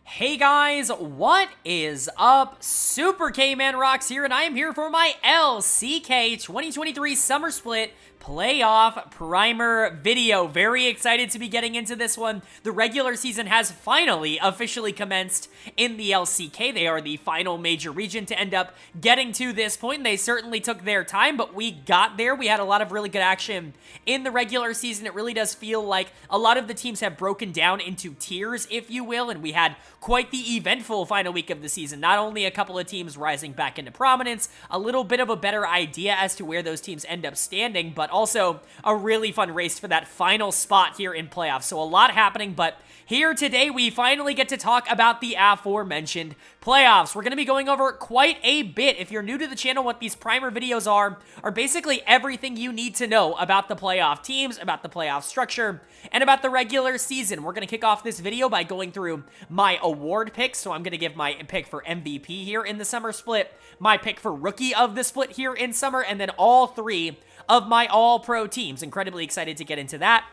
Hey guys, what is up? Super K-Man Rocks here, and I am here for my LCK 2023 Summer Split Playoff Primer video. Very excited to be getting into this one. The regular season has finally officially commenced in the LCK. They are the final major region to end up getting to this point. They certainly took their time, but we got there. We had a lot of really good action in the regular season. It really does feel like a lot of the teams have broken down into tiers, if you will, and we had quite the eventful final week of the season. Not only a couple of teams rising back into prominence, a little bit of a better idea as to where those teams end up standing, but also a really fun race for that final spot here in playoffs. So a lot happening, but here today we finally get to talk about the aforementioned playoffs. We're going to be going over quite a bit. If you're new to the channel, what these primer videos are basically everything you need to know about the playoff teams, about the playoff structure, and about the regular season. We're going to kick off this video by going through my award picks. So I'm going to give my pick for MVP here in the summer split, my pick for rookie of the split here in summer, and then all three of my all-pro teams. Incredibly excited to get into that.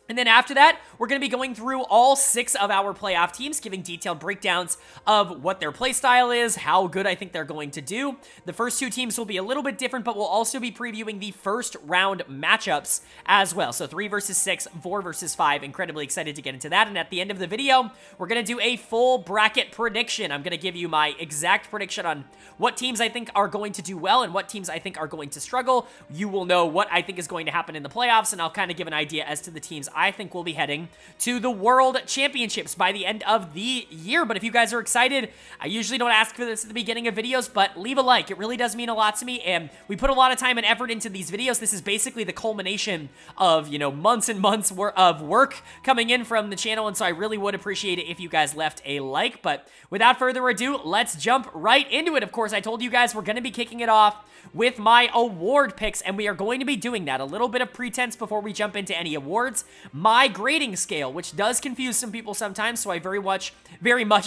And then after that, we're going to be going through all 6 of our playoff teams, giving detailed breakdowns of what their play style is, how good I think they're going to do. The first 2 teams will be a little bit different, but we'll also be previewing the first round matchups as well. So 3 versus 6, 4 versus 5. Incredibly excited to get into that. And at the end of the video, we're going to do a full bracket prediction. I'm going to give you my exact prediction on what teams I think are going to do well and what teams I think are going to struggle. You will know what I think is going to happen in the playoffs, and I'll kind of give an idea as to the teams I think we'll be heading to the World Championships by the end of the year. But if you guys are excited, I usually don't ask for this at the beginning of videos, but leave a like. It really does mean a lot to me, and we put a lot of time and effort into these videos. This is basically the culmination of, months and months of work coming in from the channel, and so I really would appreciate it if you guys left a like. But without further ado, let's jump right into it. Of course, I told you guys we're going to be kicking it off with my award picks, and we are going to be doing that. A little bit of pretense before we jump into any awards. My grading scale, which does confuse some people sometimes, so I very much,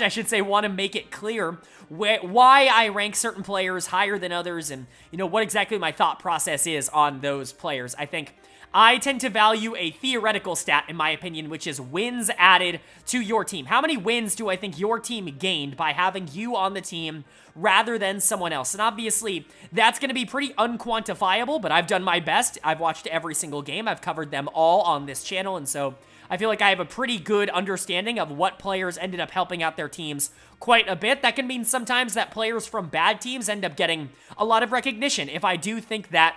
I should say, want to make it clear why I rank certain players higher than others, and, what exactly my thought process is on those players. I think I tend to value a theoretical stat, in my opinion, which is wins added to your team. How many wins do I think your team gained by having you on the team rather than someone else? And obviously, that's going to be pretty unquantifiable, but I've done my best. I've watched every single game. I've covered them all on this channel, and so I feel like I have a pretty good understanding of what players ended up helping out their teams quite a bit. That can mean sometimes that players from bad teams end up getting a lot of recognition. If I do think that,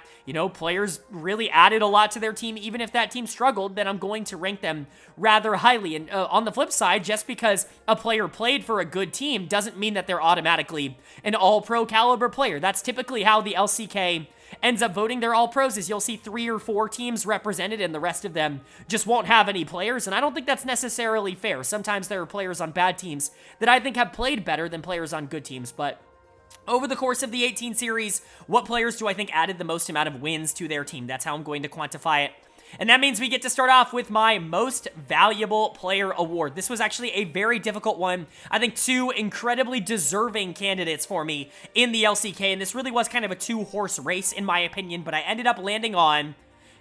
players really added a lot to their team, even if that team struggled, then I'm going to rank them rather highly. And on the flip side, just because a player played for a good team doesn't mean that they're automatically an all-pro caliber player. That's typically how the LCK ends up voting their all-pros, is you'll see 3 or 4 teams represented and the rest of them just won't have any players, and I don't think that's necessarily fair. Sometimes there are players on bad teams that I think have played better than players on good teams, but over the course of the 18 series, what players do I think added the most amount of wins to their team? That's how I'm going to quantify it. And that means we get to start off with my Most Valuable Player Award. This was actually a very difficult one. I think 2 incredibly deserving candidates for me in the LCK, and this really was kind of a 2-horse race in my opinion, but I ended up landing on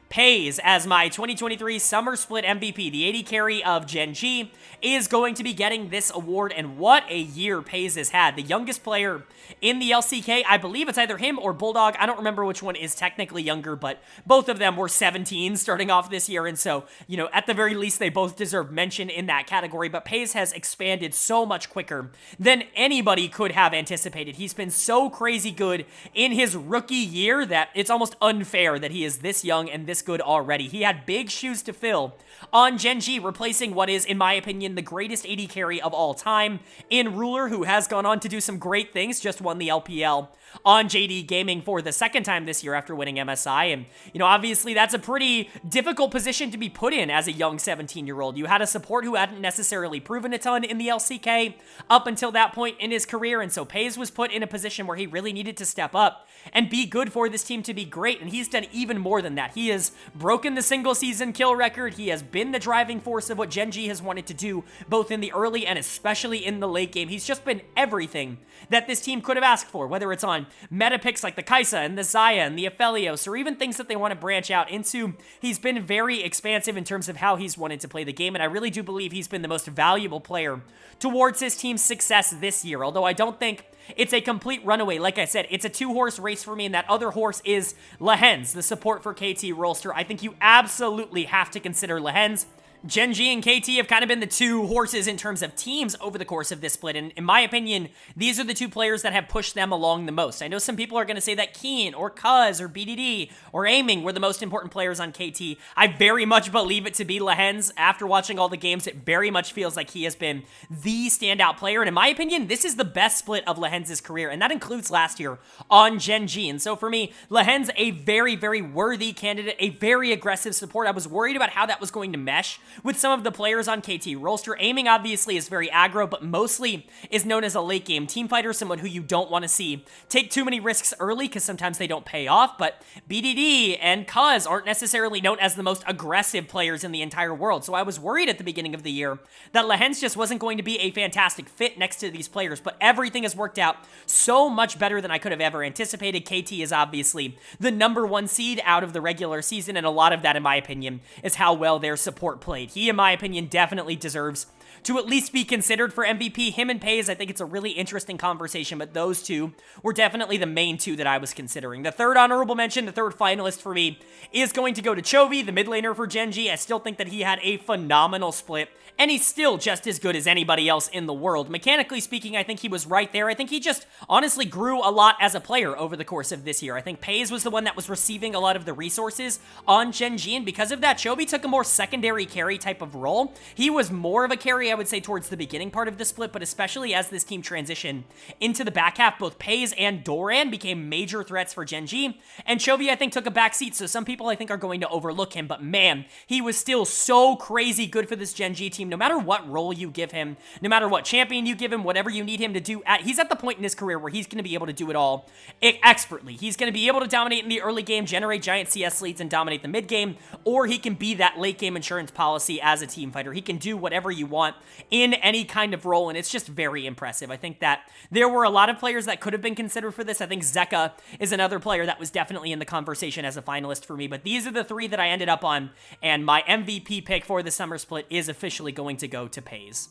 Pays as my 2023 Summer Split MVP. The AD carry of Gen.G is going to be getting this award, and what a year Pays has had. The youngest player in the LCK, I believe it's either him or Bulldog. I don't remember which one is technically younger, but both of them were 17 starting off this year, and so, at the very least, they both deserve mention in that category, but Pays has expanded so much quicker than anybody could have anticipated. He's been so crazy good in his rookie year that it's almost unfair that he is this young and this good already. He had big shoes to fill on Gen.G, replacing what is, in my opinion, the greatest AD carry of all time in Ruler, who has gone on to do some great things, just won the LPL on JD Gaming for the 2nd time this year after winning MSI, and, obviously that's a pretty difficult position to be put in as a young 17-year-old. You had a support who hadn't necessarily proven a ton in the LCK up until that point in his career, and so Pays was put in a position where he really needed to step up and be good for this team to be great, and he's done even more than that. He is has broken the single season kill record. He has been the driving force of what Gen.G has wanted to do, both in the early and especially in the late game. He's just been everything that this team could have asked for, whether it's on meta picks like the Kai'Sa and the Xayah and the Aphelios, or even things that they want to branch out into. He's been very expansive in terms of how he's wanted to play the game, and I really do believe he's been the most valuable player towards his team's success this year, although I don't think it's a complete runaway. Like I said, it's a two-horse race for me, and that other horse is Lehens, the support for KT Rolster. I think you absolutely have to consider Lehens. Gen.G and KT have kind of been the two horses in terms of teams over the course of this split, and in my opinion, these are the two players that have pushed them along the most. I know some people are going to say that Keen or Cuz or BDD or Aiming were the most important players on KT. I very much believe it to be Lehens. After watching all the games, it very much feels like he has been the standout player, and in my opinion, this is the best split of Lehens' career, and that includes last year on Gen.G. And so for me, Lehens, a very, very worthy candidate, a very aggressive support. I was worried about how that was going to mesh with some of the players on KT Rolster. Aiming obviously is very aggro, but mostly is known as a late game team fighter, someone who you don't want to see take too many risks early because sometimes they don't pay off. But BDD and Cuz aren't necessarily known as the most aggressive players in the entire world, so I was worried at the beginning of the year that Lehens just wasn't going to be a fantastic fit next to these players, but everything has worked out so much better than I could have ever anticipated. KT is obviously the #1 seed out of the regular season, and a lot of that, in my opinion, is how well their support played. He, in my opinion, definitely deserves to at least be considered for MVP. Him and Paze, I think it's a really interesting conversation, but those two were definitely the main two that I was considering. The third honorable mention, the third finalist for me, is going to go to Chovy, the mid laner for Gen.G. I still think that he had a phenomenal split, and he's still just as good as anybody else in the world. Mechanically speaking, I think he was right there. I think he just honestly grew a lot as a player over the course of this year. I think Paze was the one that was receiving a lot of the resources on Gen.G, and because of that, Chovy took a more secondary carry type of role. He was more of a carry, I would say, towards the beginning part of the split, but especially as this team transitioned into the back half, both Paze and Doran became major threats for Gen.G, and Chovy, I think, took a back seat, so some people, I think, are going to overlook him, but man, he was still so crazy good for this Gen.G team. No matter what role you give him, no matter what champion you give him, whatever you need him to do, he's at the point in his career where he's going to be able to do it all expertly. He's going to be able to dominate in the early game, generate giant CS leads, and dominate the mid game, or he can be that late game insurance policy as a team fighter. He can do whatever you want in any kind of role, and it's just very impressive. I think that there were a lot of players that could have been considered for this. I think Zeka is another player that was definitely in the conversation as a finalist for me, but these are the three that I ended up on, and my MVP pick for the summer split is officially going to go to Paze.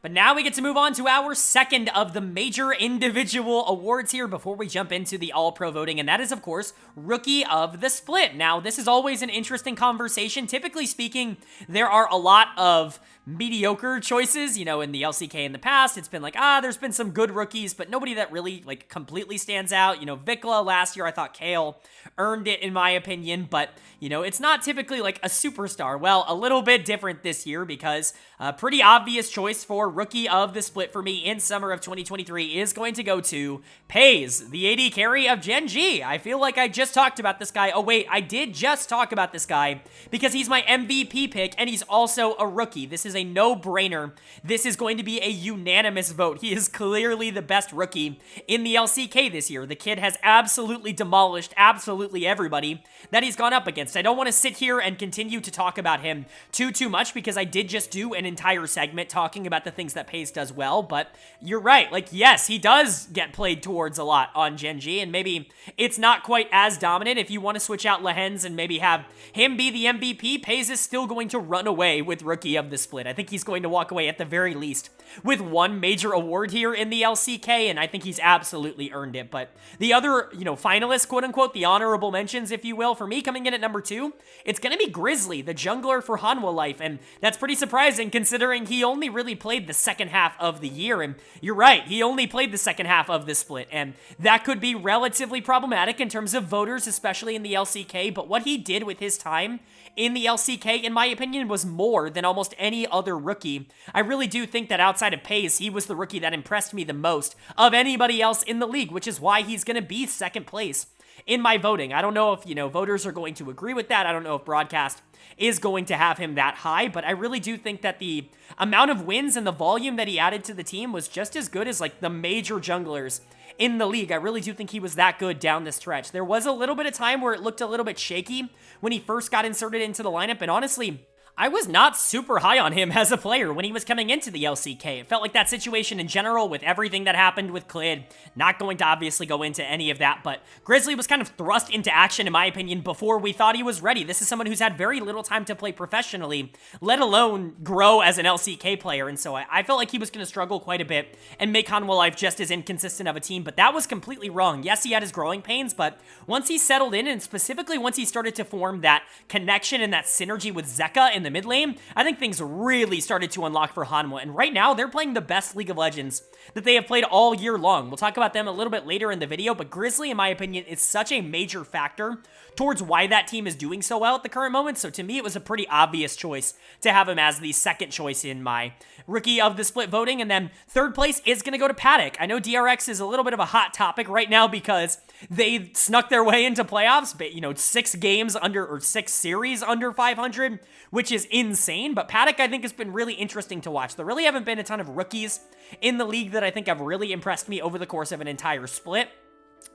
But now we get to move on to our second of the major individual awards here before we jump into the All-Pro voting, and that is, of course, Rookie of the Split. Now, this is always an interesting conversation. Typically speaking, there are a lot of mediocre choices, you know, in the LCK in the past. It's been like, there's been some good rookies, but nobody that really, like, completely stands out. You know, Vikla last year, I thought Kale earned it, in my opinion, but, you know, it's not typically, like, a superstar. Well, a little bit different this year because a pretty obvious choice for Rookie of the Split for me in summer of 2023 is going to go to Paze, the AD carry of Gen.G. I feel like I just talked about this guy. Oh, wait, I did just talk about this guy because he's my MVP pick, and he's also a rookie. This is a no-brainer. This is going to be a unanimous vote. He is clearly the best rookie in the LCK this year. The kid has absolutely demolished absolutely everybody that he's gone up against. I don't want to sit here and continue to talk about him too much because I did just do an entire segment talking about the things that Paze does well, but you're right. Like, yes, he does get played towards a lot on Gen.G, and maybe it's not quite as dominant. If you want to switch out Lehens and maybe have him be the MVP, Paze is still going to run away with Rookie of the Split. I think he's going to walk away at the very least with one major award here in the LCK, and I think he's absolutely earned it. But the other, you know, finalists, quote-unquote, the honorable mentions, if you will, for me coming in at number 2, it's going to be Grizzly, the jungler for Hanwha Life, and that's pretty surprising considering he only really played the second half of the year, and you're right, he only played the second half of this split, and that could be relatively problematic in terms of voters, especially in the LCK, but what he did with his time in the LCK, in my opinion, was more than almost any other rookie. I really do think that outside of Paze, he was the rookie that impressed me the most of anybody else in the league, which is why he's going to be second place in my voting. I don't know if, you know, voters are going to agree with that. I don't know if broadcast is going to have him that high, but I really do think that the amount of wins and the volume that he added to the team was just as good as, like, the major junglers in the league. I really do think he was that good down the stretch. There was a little bit of time where it looked a little bit shaky when he first got inserted into the lineup, and honestly, I was not super high on him as a player when he was coming into the LCK. It felt like that situation in general with everything that happened with Clid. Not going to obviously go into any of that, but Grizzly was kind of thrust into action, in my opinion, before we thought he was ready. This is someone who's had very little time to play professionally, let alone grow as an LCK player, and so I felt like he was going to struggle quite a bit and make Hanwha Life just as inconsistent of a team, but that was completely wrong. Yes, he had his growing pains, but once he settled in, and specifically once he started to form that connection and that synergy with Zeka in the mid lane, I think things really started to unlock for Hanwha, and right now, they're playing the best League of Legends that they have played all year long. We'll talk about them a little bit later in the video, but Grizzly, in my opinion, is such a major factor towards why that team is doing so well at the current moment, so to me, it was a pretty obvious choice to have him as the second choice in my Rookie of the Split voting, and then third place is going to go to Paddock. I know DRX is a little bit of a hot topic right now because they snuck their way into playoffs, but, 6 games under, or 6 series under 500, which is insane, but Paddock, I think, has been really interesting to watch. There really haven't been a ton of rookies in the league that I think have really impressed me over the course of an entire split.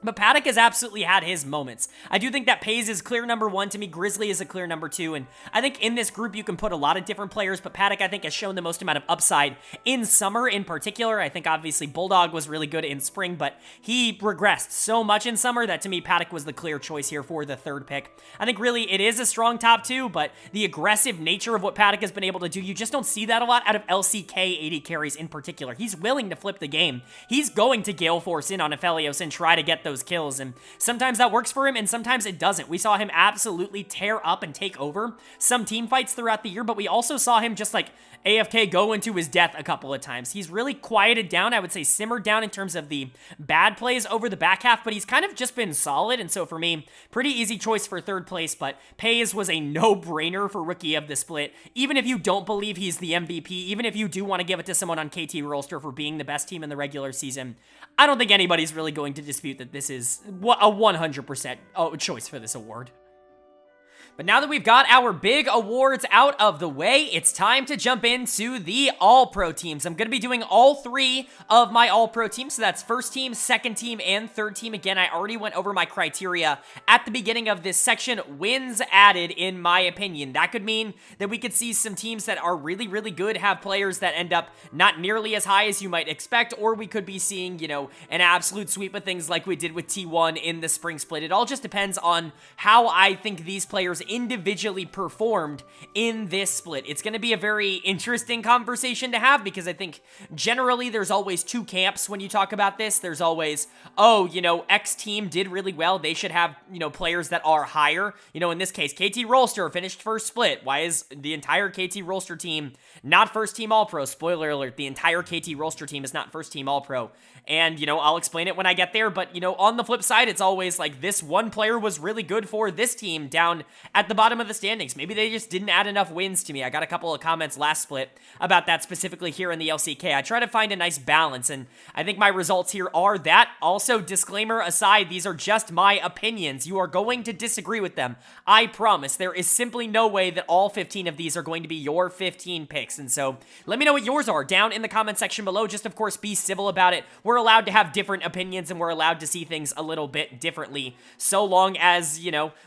But Paddock has absolutely had his moments. I do think that Pays is clear number 1 to me. Grizzly is a clear number 2. And I think in this group, you can put a lot of different players. But Paddock, I think, has shown the most amount of upside in summer in particular. I think, obviously, Bulldog was really good in spring. But he regressed so much in summer that, to me, Paddock was the clear choice here for the third pick. I think, really, it is a strong top 2. But the aggressive nature of what Paddock has been able to do, you just don't see that a lot out of LCK AD carries in particular. He's willing to flip the game. He's going to Gale Force in on Aphelios and try to get those kills, and sometimes that works for him and sometimes it doesn't. We saw him absolutely tear up and take over some team fights throughout the year, but we also saw him just like AFK go into his death a couple of times. He's really quieted down, I would say simmered down in terms of the bad plays over the back half, but he's kind of just been solid, and so for me, pretty easy choice for third place, but Pays was a no-brainer for Rookie of the Split. Even if you don't believe he's the MVP, even if you do want to give it to someone on KT Rolster for being the best team in the regular season, I don't think anybody's really going to dispute that this is a 100% choice for this award. But now that we've got our big awards out of the way, it's time to jump into the All-Pro teams. I'm going to be doing all 3 of my All-Pro teams, so that's first team, second team, and third team. Again, I already went over my criteria at the beginning of this section. Wins added, in my opinion. That could mean that we could see some teams that are really, really good have players that end up not nearly as high as you might expect, or we could be seeing, an absolute sweep of things like we did with T1 in the spring split. It all just depends on how I think these players individually performed in this split. It's going to be a very interesting conversation to have because I think generally there's always 2 camps when you talk about this. There's always, X team did really well. They should have, players that are higher. In this case, KT Rolster finished first split. Why is the entire KT Rolster team not first team All-Pro? Spoiler alert, the entire KT Rolster team is not first team All-Pro. And, I'll explain it when I get there, but, on the flip side, it's always like this one player was really good for this team down at the bottom of the standings. Maybe they just didn't add enough wins to me. I got a couple of comments last split about that specifically here in the LCK. I try to find a nice balance, and I think my results here are that. Also, disclaimer aside, these are just my opinions. You are going to disagree with them. I promise. There is simply no way that all 15 of these are going to be your 15 picks, and so let me know what yours are down in the comment section below. Just, of course, be civil about it. We're allowed to have different opinions and we're allowed to see things a little bit differently so long as,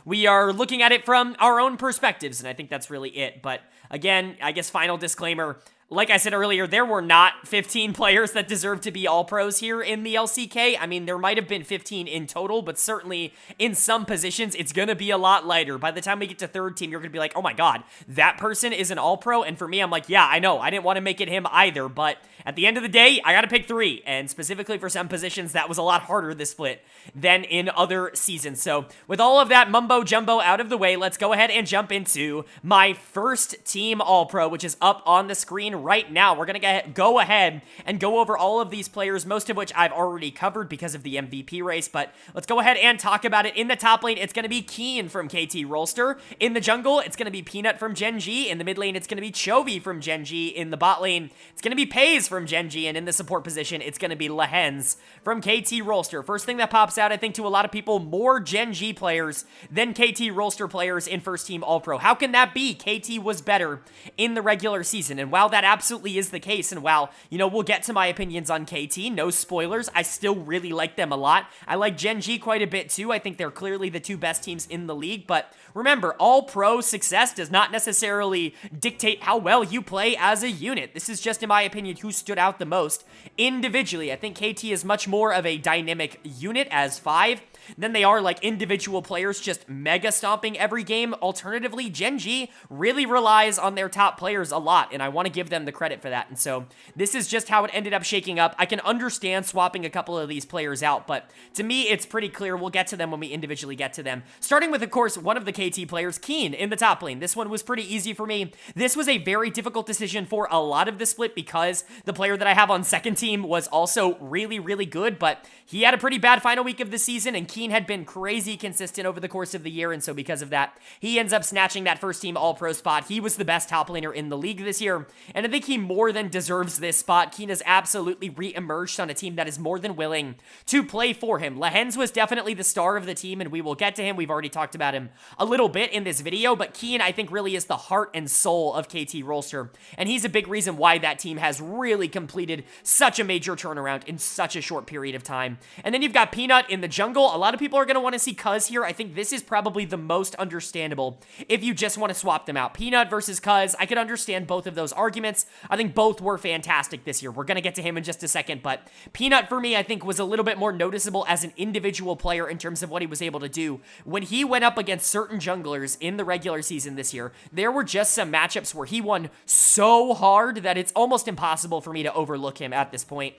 we are looking at it from our own perspectives, and I think that's really it. But again, I guess final disclaimer, like I said earlier, there were not 15 players that deserved to be All-Pros here in the LCK. I mean, there might have been 15 in total, but certainly in some positions, it's going to be a lot lighter. By the time we get to third team, you're going to be like, oh my god, that person is an All-Pro, and for me, I'm like, yeah, I know, I didn't want to make it him either, but at the end of the day, I got to pick 3, and specifically for some positions, that was a lot harder this split than in other seasons. So with all of that mumbo-jumbo out of the way, let's go ahead and jump into my first team All-Pro, which is up on the screen right now. We're going to go ahead and go over all of these players, most of which I've already covered because of the MVP race, but let's go ahead and talk about it. In the top lane, it's going to be Keen from KT Rolster. In the jungle, it's going to be Peanut from Gen.G. In the mid lane, it's going to be Chovy from Gen.G. In the bot lane, it's going to be Pays from Gen.G. And in the support position, it's going to be Lehens from KT Rolster. First thing that pops out, I think, to a lot of people, more Gen.G players than KT Rolster players in first team All-Pro. How can that be? KT was better in the regular season, and while that absolutely is the case. And while, you know, we'll get to my opinions on KT, no spoilers, I still really like them a lot. I like Gen.G quite a bit too. I think they're clearly the two best teams in the league, but remember, all-pro success does not necessarily dictate how well you play as a unit. This is just, in my opinion, who stood out the most individually. I think KT is much more of a dynamic unit as 5 than they are like individual players just mega stomping every game. Alternatively, Gen.G really relies on their top players a lot, and I want to give them the credit for that. And so this is just how it ended up shaking up. I can understand swapping a couple of these players out, but to me, it's pretty clear. We'll get to them when we individually get to them. Starting with, of course, one of the KT players, Keen, in the top lane. This one was pretty easy for me. This was a very difficult decision for a lot of the split because the player that I have on second team was also really, really good, but he had a pretty bad final week of the season, and Keen had been crazy consistent over the course of the year, and so because of that, he ends up snatching that first team all-pro spot. He was the best top laner in the league this year, and I think he more than deserves this spot. Keen has absolutely re-emerged on a team that is more than willing to play for him. Lehens was definitely the star of the team, and we will get to him. We've already talked about him a little bit in this video, but Keen, I think, really is the heart and soul of KT Rolster, and he's a big reason why that team has really completed such a major turnaround in such a short period of time. And then you've got Peanut in the jungle. A lot of people are going to want to see Cuz here. I think this is probably the most understandable if you just want to swap them out. Peanut versus Cuz, I could understand both of those arguments. I think both were fantastic this year. We're going to get to him in just a second, but Peanut for me, I think, was a little bit more noticeable as an individual player in terms of what he was able to do. When he went up against certain junglers in the regular season this year, there were just some matchups where he won so hard that it's almost impossible for me to overlook him at this point.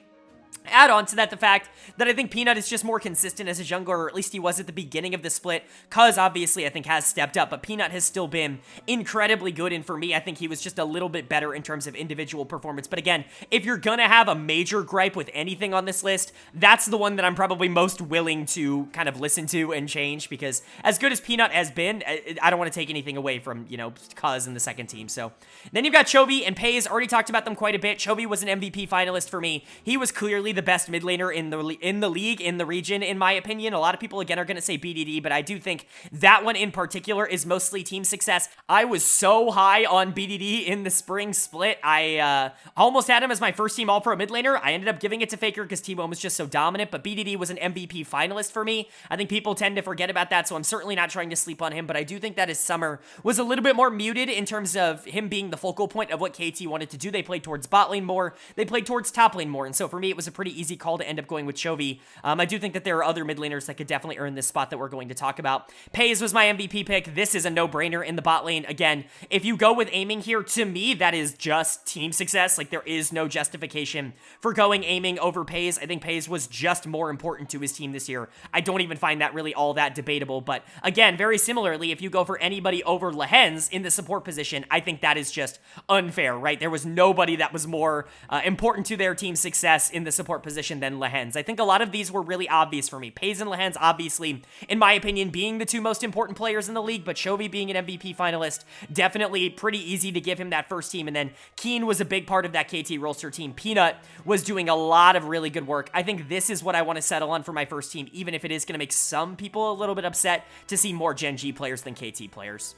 Add on to that the fact that I think Peanut is just more consistent as a jungler, or at least he was at the beginning of the split. Cuz obviously I think has stepped up, but Peanut has still been incredibly good, and for me I think he was just a little bit better in terms of individual performance. But again, if you're gonna have a major gripe with anything on this list, that's the one that I'm probably most willing to kind of listen to and change, because as good as Peanut has been, I don't want to take anything away from, you know, Cuz in the second team. So then you've got Chovy and Pays. Already talked about them quite a bit. Chovy was an MVP finalist for me. He was clearly the best mid laner in the league, in the region, in my opinion. A lot of people, again, are going to say BDD, but I do think that one in particular is mostly team success. I was so high on BDD in the spring split. I almost had him as my first team all-pro mid laner. I ended up giving it to Faker because T1 was just so dominant, but BDD was an MVP finalist for me. I think people tend to forget about that, so I'm certainly not trying to sleep on him, but I do think that his summer was a little bit more muted in terms of him being the focal point of what KT wanted to do. They played towards bot lane more. They played towards top lane more, and so for me, it was a pretty easy call to end up going with Chovy. I do think that there are other mid laners that could definitely earn this spot that we're going to talk about. Pays was my MVP pick. This is a no-brainer in the bot lane. Again, if you go with aiming here, to me, that is just team success. Like, there is no justification for going aiming over Pays. I think Pays was just more important to his team this year. I don't even find that really all that debatable, but again, very similarly, if you go for anybody over Lehens in the support position, I think that is just unfair, right? There was nobody that was more important to their team's success in the support position than Lehens. I think a lot of these were really obvious for me. Pays and Lehens, obviously, in my opinion, being the two most important players in the league, but Chovy being an MVP finalist, definitely pretty easy to give him that first team. And then Keen was a big part of that KT Rolster team. Peanut was doing a lot of really good work. I think this is what I want to settle on for my first team, even if it is going to make some people a little bit upset to see more Gen.G players than KT players.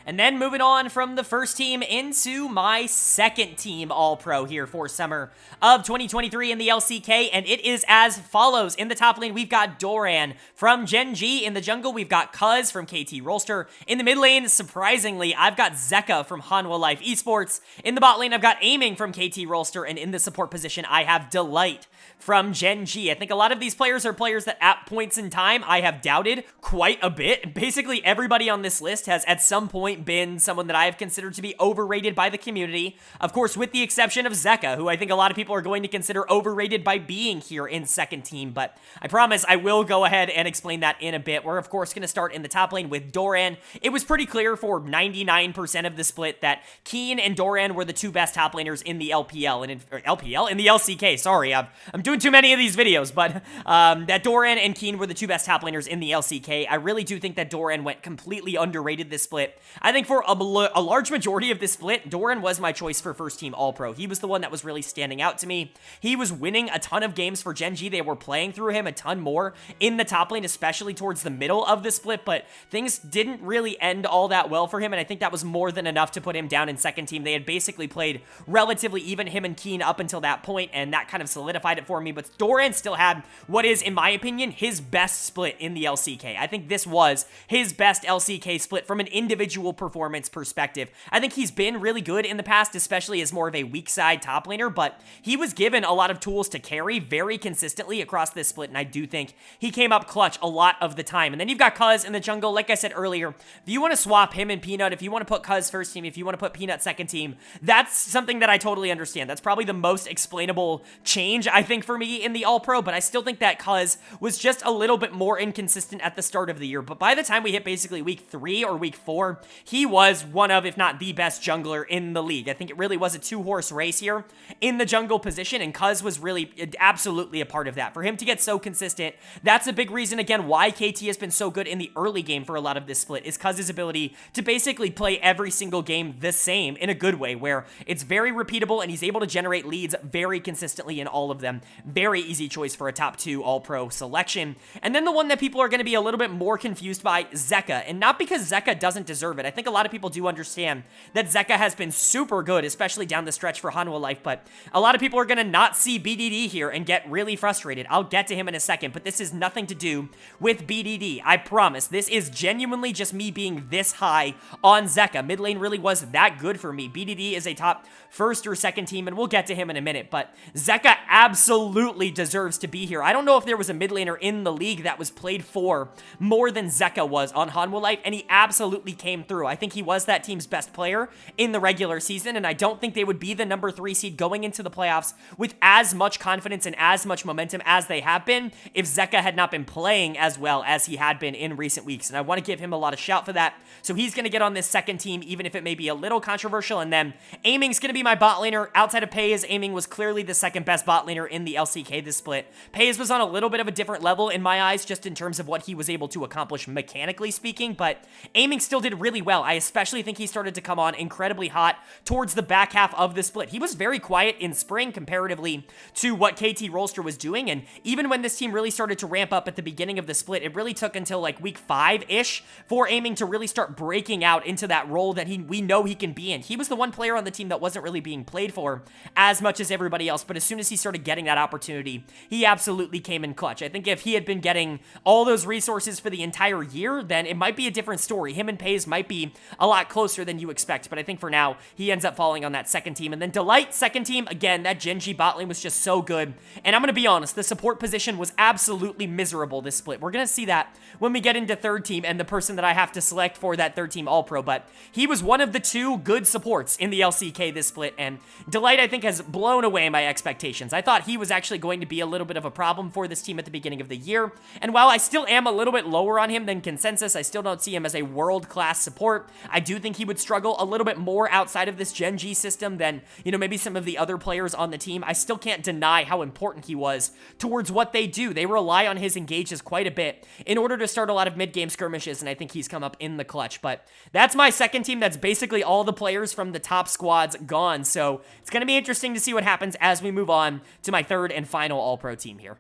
And then moving on from the first team into my second team All-Pro here for summer of 2023 in the LCK, and it is as follows. In the top lane, we've got Doran from Gen.G. In the jungle, we've got Cuz from KT Rolster. In the mid lane, surprisingly, I've got Zeka from Hanwha Life Esports. In the bot lane, I've got Aiming from KT Rolster, and in the support position, I have Delight from Gen.G. I think a lot of these players are players that at points in time I have doubted quite a bit. Basically, everybody on this list has at some point been someone that I have considered to be overrated by the community. Of course, with the exception of Zeka, who I think a lot of people are going to consider overrated by being here in second team, but I promise I will go ahead and explain that in a bit. We're, of course, going to start in the top lane with Doran. It was pretty clear for 99% of the split that Keen and Doran were the two best top laners in the LPL, and in the LCK, sorry, I'm doing too many of these videos, but that Doran and Keen were the two best top laners in the LCK. I really do think that Doran went completely underrated this split. I think for a large majority of this split, Doran was my choice for first team All-Pro. He was the one that was really standing out to me. He was winning a ton of games for Gen.G. They were playing through him a ton more in the top lane, especially towards the middle of the split, but things didn't really end all that well for him, and I think that was more than enough to put him down in second team. They had basically played relatively even, him and Keen, up until that point, and that kind of solidified it for me, but Doran still had what is, in my opinion, his best split in the LCK. I think this was his best LCK split from an individual performance perspective. I think he's been really good in the past, especially as more of a weak side top laner, but he was given a lot of tools to carry very consistently across this split, and I do think he came up clutch a lot of the time. And then you've got Cuz in the jungle. Like I said earlier, if you want to swap him and Peanut, if you want to put Cuz first team, if you want to put Peanut second team, that's something that I totally understand. That's probably the most explainable change, I think, for me in the All-Pro, but I still think that Cuz was just a little bit more inconsistent at the start of the year. But by the time we hit basically week 3 or week 4, he was one of, if not the best jungler in the league. I think it really was a two-horse race here in the jungle position, and Cuz was really absolutely a part of that. For him to get so consistent, that's a big reason, again, why KT has been so good in the early game for a lot of this split, is Cuz's ability to basically play every single game the same in a good way, where it's very repeatable and he's able to generate leads very consistently in all of them. Very easy choice for a top 2 All-Pro selection. And then the one that people are going to be a little bit more confused by, Zeka. And not because Zeka doesn't deserve it. I think a lot of people do understand that Zeka has been super good, especially down the stretch for Hanwha Life, but a lot of people are going to not see BDD here and get really frustrated. I'll get to him in a second, but this is nothing to do with BDD. I promise. This is genuinely just me being this high on Zeka. Mid lane really was that good for me. BDD is a top first or second team, and we'll get to him in a minute, but Zeka absolutely deserves to be here. I don't know if there was a mid laner in the league that was played for more than Zeka was on Hanwha Life, and he absolutely came through. I think he was that team's best player in the regular season, and I don't think they would be the number 3 seed going into the playoffs with as much confidence and as much momentum as they have been if Zeka had not been playing as well as he had been in recent weeks, and I want to give him a lot of shout for that. So he's going to get on this second team, even if it may be a little controversial, and then Aiming's going to be my bot laner. Outside of Paze, Aiming was clearly the second best bot laner in the LCK this split. Paze was on a little bit of a different level in my eyes, just in terms of what he was able to accomplish mechanically speaking, but Aiming still did really well. I especially think he started to come on incredibly hot towards the back half of the split. He was very quiet in spring comparatively to what KT Rolster was doing, and even when this team really started to ramp up at the beginning of the split, it really took until like week 5-ish for Aiming to really start breaking out into that role that we know he can be in. He was the one player on the team that wasn't really being played for as much as everybody else, but as soon as he started getting that opportunity, he absolutely came in clutch. I think if he had been getting all those resources for the entire year, then it might be a different story. Him and Paze might be a lot closer than you expect, but I think for now, he ends up falling on that second team. And then Delight, second team, again, that Gen.G bot lane was just so good. And I'm going to be honest, the support position was absolutely miserable this split. We're going to see that when we get into third team and the person that I have to select for that third team All-Pro, but he was one of the 2 good supports in the LCK this split, and Delight, I think, has blown away my expectations. I thought he was actually going to be a little bit of a problem for this team at the beginning of the year, and while I still am a little bit lower on him than consensus, I still don't see him as a world-class support. I do think he would struggle a little bit more outside of this Gen.G system than, you know, maybe some of the other players on the team. I still can't deny how important he was towards what they do. They rely on his engages quite a bit in order to start a lot of mid-game skirmishes, and I think he's come up in the clutch. But that's my second team. That's basically all the players from the top squads gone, so it's going to be interesting to see what happens as we move on to my third and final All-Pro team here.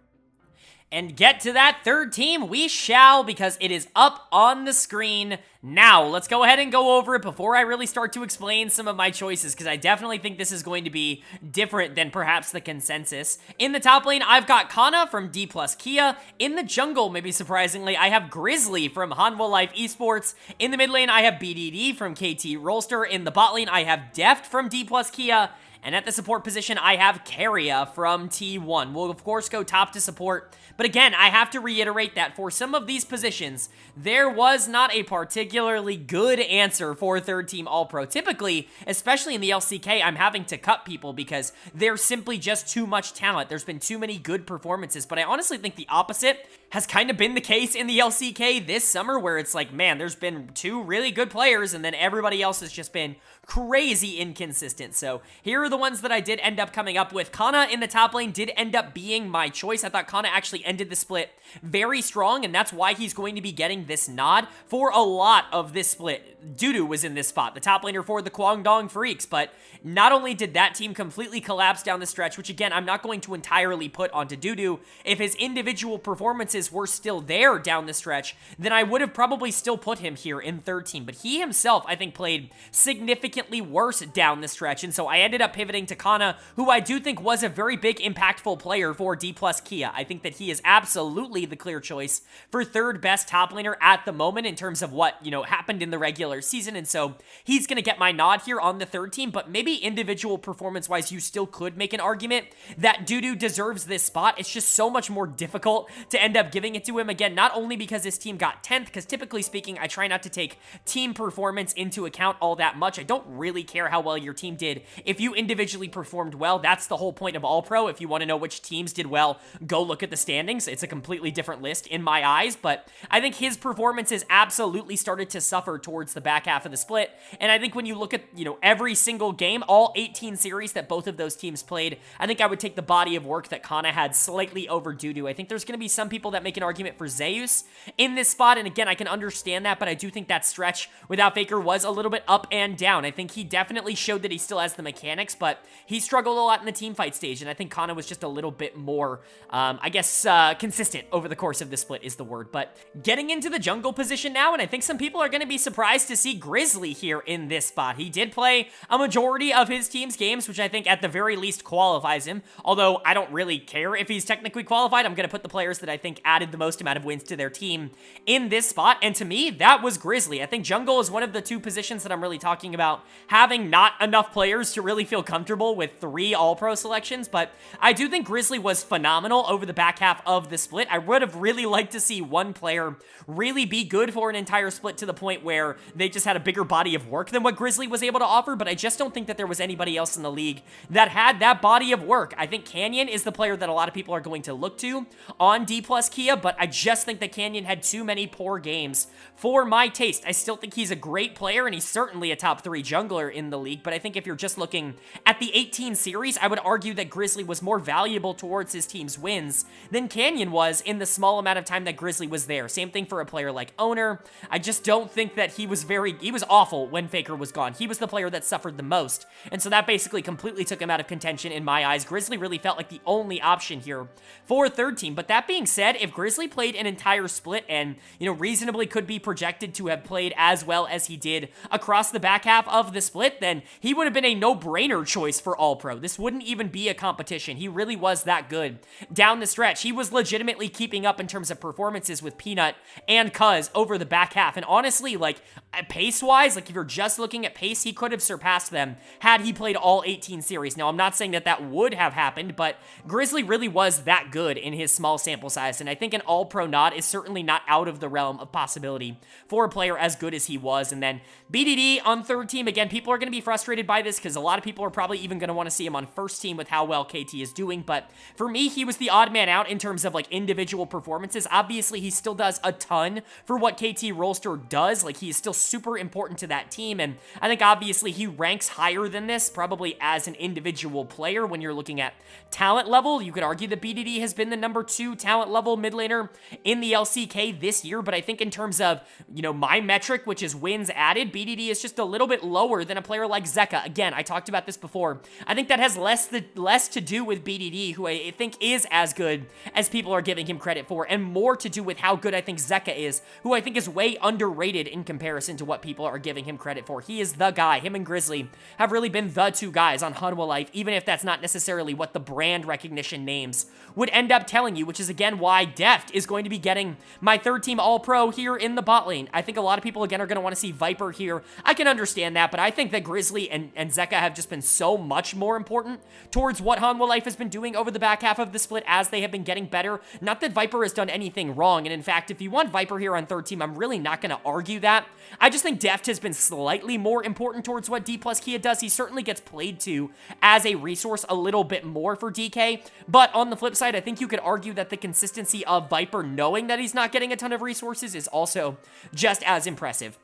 And get to that third team we shall, because it is up on the screen now. Let's go ahead and go over it before I really start to explain some of my choices, because I definitely think this is going to be different than perhaps the consensus. In the top lane, I've got Kana from Dplus KIA. In the jungle, maybe surprisingly, I have Grizzly from Hanwha Life Esports. In the mid lane, I have BDD from KT Rolster. In the bot lane, I have Deft from Dplus KIA. And at the support position, I have Keria from T1. We'll, of course, go top to support. But again, I have to reiterate that for some of these positions, there was not a particularly good answer for third team All-Pro. Typically, especially in the LCK, I'm having to cut people because there's simply just too much talent. There's been too many good performances. But I honestly think the opposite has kind of been the case in the LCK this summer, where it's like, man, there's been two really good players, and then everybody else has just been crazy inconsistent. So here are the ones that I did end up coming up with. Kana in the top lane did end up being my choice. I thought Kana actually ended the split very strong, and that's why he's going to be getting this nod for a lot of this split. Dudu was in this spot, the top laner for the Guangdong Freaks, but not only did that team completely collapse down the stretch, which again, I'm not going to entirely put onto Dudu. If his individual performances were still there down the stretch, then I would have probably still put him here in third team, but he himself, I think, played significantly worse down the stretch, and so I ended up pivoting to Kana, who I do think was a very big impactful player for Dplus KIA. I think that he is absolutely the clear choice for third best top laner at the moment in terms of what, happened in the regular season, and so he's going to get my nod here on the third team, but maybe individual performance-wise, you still could make an argument that Dudu deserves this spot. It's just so much more difficult to end up giving it to him, again, not only because his team got 10th, because typically speaking, I try not to take team performance into account all that much. I don't really care how well your team did. If you individually performed well, that's the whole point of All Pro. If you want to know which teams did well, go look at the standings. It's a completely different list in my eyes, but I think his performances absolutely started to suffer towards the back half of the split, and I think when you look at, every single game, all 18 series that both of those teams played, I think I would take the body of work that Kana had slightly over Dudu. I think there's going to be some people that make an argument for Zeus in this spot, and again, I can understand that, but I do think that stretch without Faker was a little bit up and down. I think he definitely showed that he still has the mechanics, but he struggled a lot in the team fight stage, and I think Kana was just a little bit more, consistent over the course of the split is the word. But getting into the jungle position now, and I think some people are going to be surprised to see Grizzly here in this spot. He did play a majority of his team's games, which I think at the very least qualifies him, although I don't really care if he's technically qualified. I'm going to put the players that I think added the most amount of wins to their team in this spot, and to me, that was Grizzly. I think jungle is one of the two positions that I'm really talking about having not enough players to really feel comfortable with 3 All-Pro selections, but I do think Grizzly was phenomenal over the back half of the split. I would have really liked to see one player really be good for an entire split to the point where they just had a bigger body of work than what Grizzly was able to offer, but I just don't think that there was anybody else in the league that had that body of work. I think Canyon is the player that a lot of people are going to look to on Dplus KIA, but I just think that Canyon had too many poor games for my taste. I still think he's a great player, and he's certainly a top 3 jungler in the league, but I think if you're just looking at the 18 series, I would argue that Grizzly was more valuable towards his team's wins than Canyon was in the small amount of time that Grizzly was there. Same thing for a player like Owner. I just don't think that he was awful when Faker was gone. He was the player that suffered the most, and so that basically completely took him out of contention in my eyes. Grizzly really felt like the only option here for third team, but that being said, if Grizzly played an entire split and, reasonably could be projected to have played as well as he did across the back half of the split, then he would have been a no-brainer choice for All-Pro. This wouldn't even be a competition. He really was that good down the stretch. He was legitimately keeping up in terms of performances with Peanut and Cuz over the back half, and honestly, pace-wise, if you're just looking at pace, he could have surpassed them had he played all 18 series. Now, I'm not saying that that would have happened, but Grizzly really was that good in his small sample size, and I think an All-Pro nod is certainly not out of the realm of possibility for a player as good as he was. And then BDD on third team, again, people are going to be frustrated by this because a lot of people are probably even going to want to see him on first team with how well KT is doing, but for me, he was the odd man out in terms of individual performances. Obviously, he still does a ton for what KT Rolster does. He is still super important to that team, and I think obviously he ranks higher than this, probably as an individual player when you're looking at talent level. You could argue that BDD has been the number 2 talent level mid laner in the LCK this year, but I think in terms of, my metric, which is wins added, BDD is just a little bit lower than a player like Zeka. Again, I talked about this before. I think that has less to do with BDD, who I think is as good as people are giving him credit for, and more to do with how good I think Zeka is, who I think is way underrated in comparison to what people are giving him credit for. He is the guy. Him and Grizzly have really been the 2 guys on Hanwha Life, even if that's not necessarily what the brand recognition names would end up telling you, which is again why Deft is going to be getting my third team All-Pro here in the bot lane. I think a lot of people again are going to want to see Viper here. I can understand that, but I think that Grizzly and Zeka have just been so much more important towards what Hanwha Life has been doing over the back half of the split as they have been getting better. Not that Viper has done anything wrong, and in fact, if you want Viper here on third team, I'm really not going to argue that. I just think Deft has been slightly more important towards what Dplus KIA does. He certainly gets played to as a resource a little bit more for DK, but on the flip side, I think you could argue that the consistency of Viper knowing that he's not getting a ton of resources is also just as impressive.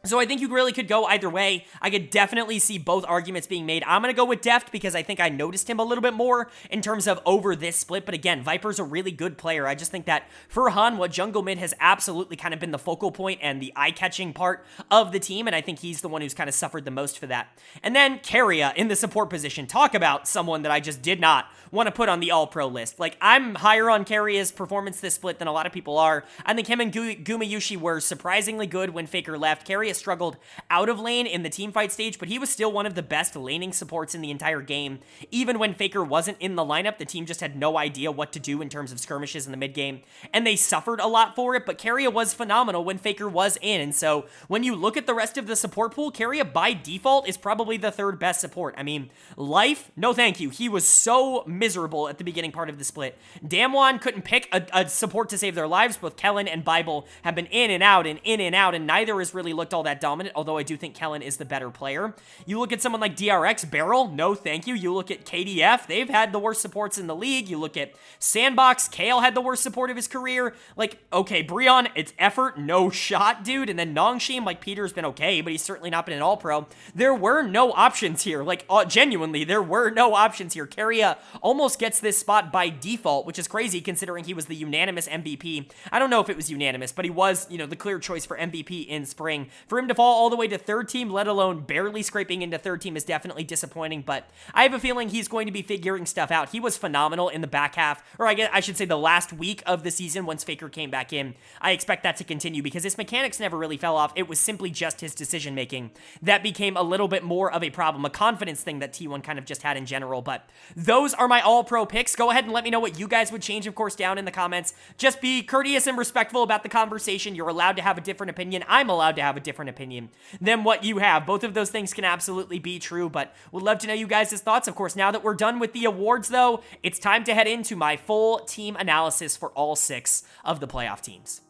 So I think you really could go either way. I could definitely see both arguments being made. I'm going to go with Deft because I think I noticed him a little bit more in terms of over this split. But again, Viper's a really good player. I just think that for Hanwha, jungle mid has absolutely kind of been the focal point and the eye-catching part of the team. And I think he's the one who's kind of suffered the most for that. And then KIA in the support position. Talk about someone that I just did not want to put on the all-pro list. Like, I'm higher on KIA's performance this split than a lot of people are. I think him and Gumayushi were surprisingly good when Faker left. KIA struggled out of lane in the teamfight stage, but he was still one of the best laning supports in the entire game. Even when Faker wasn't in the lineup, the team just had no idea what to do in terms of skirmishes in the mid game, and they suffered a lot for it, but KIA was phenomenal when Faker was in, and so when you look at the rest of the support pool, KIA by default is probably the third best support. I mean, Life, no thank you. He was so miserable at the beginning part of the split. Damwon couldn't pick a support to save their lives. Both Kellen and Bible have been in and out, and neither has really looked all that dominant, although I do think Kellen is the better player. You look at someone like DRX, Beryl, no thank you. You look at KDF, they've had the worst supports in the league. You look at Sandbox, Kale had the worst support of his career. Like, okay, Breon, it's effort, no shot, dude. And then Nongshim, like, Peter's been okay, but he's certainly not been an all-pro. There were no options here. Like, genuinely, there were no options here. KIA almost gets this spot by default, which is crazy considering he was the unanimous MVP. I don't know if it was unanimous, but he was, you know, the clear choice for MVP in spring. For him to fall all the way to third team, let alone barely scraping into third team, is definitely disappointing, but I have a feeling he's going to be figuring stuff out. He was phenomenal in the back half, or I should say the last week of the season once Faker came back in. I expect that to continue because his mechanics never really fell off. It was simply just his decision making that became a little bit more of a problem, a confidence thing that T1 kind of just had in general. But those are my all-pro picks. Go ahead and let me know what you guys would change, of course, down in the comments. Just be courteous and respectful about the conversation. You're allowed to have a different opinion. I'm allowed to have a different opinion than what you have. Both of those things can absolutely be true, but would love to know you guys' thoughts. Of course, now that we're done with the awards, though, it's time to head into my full team analysis for all 6 of the playoff teams.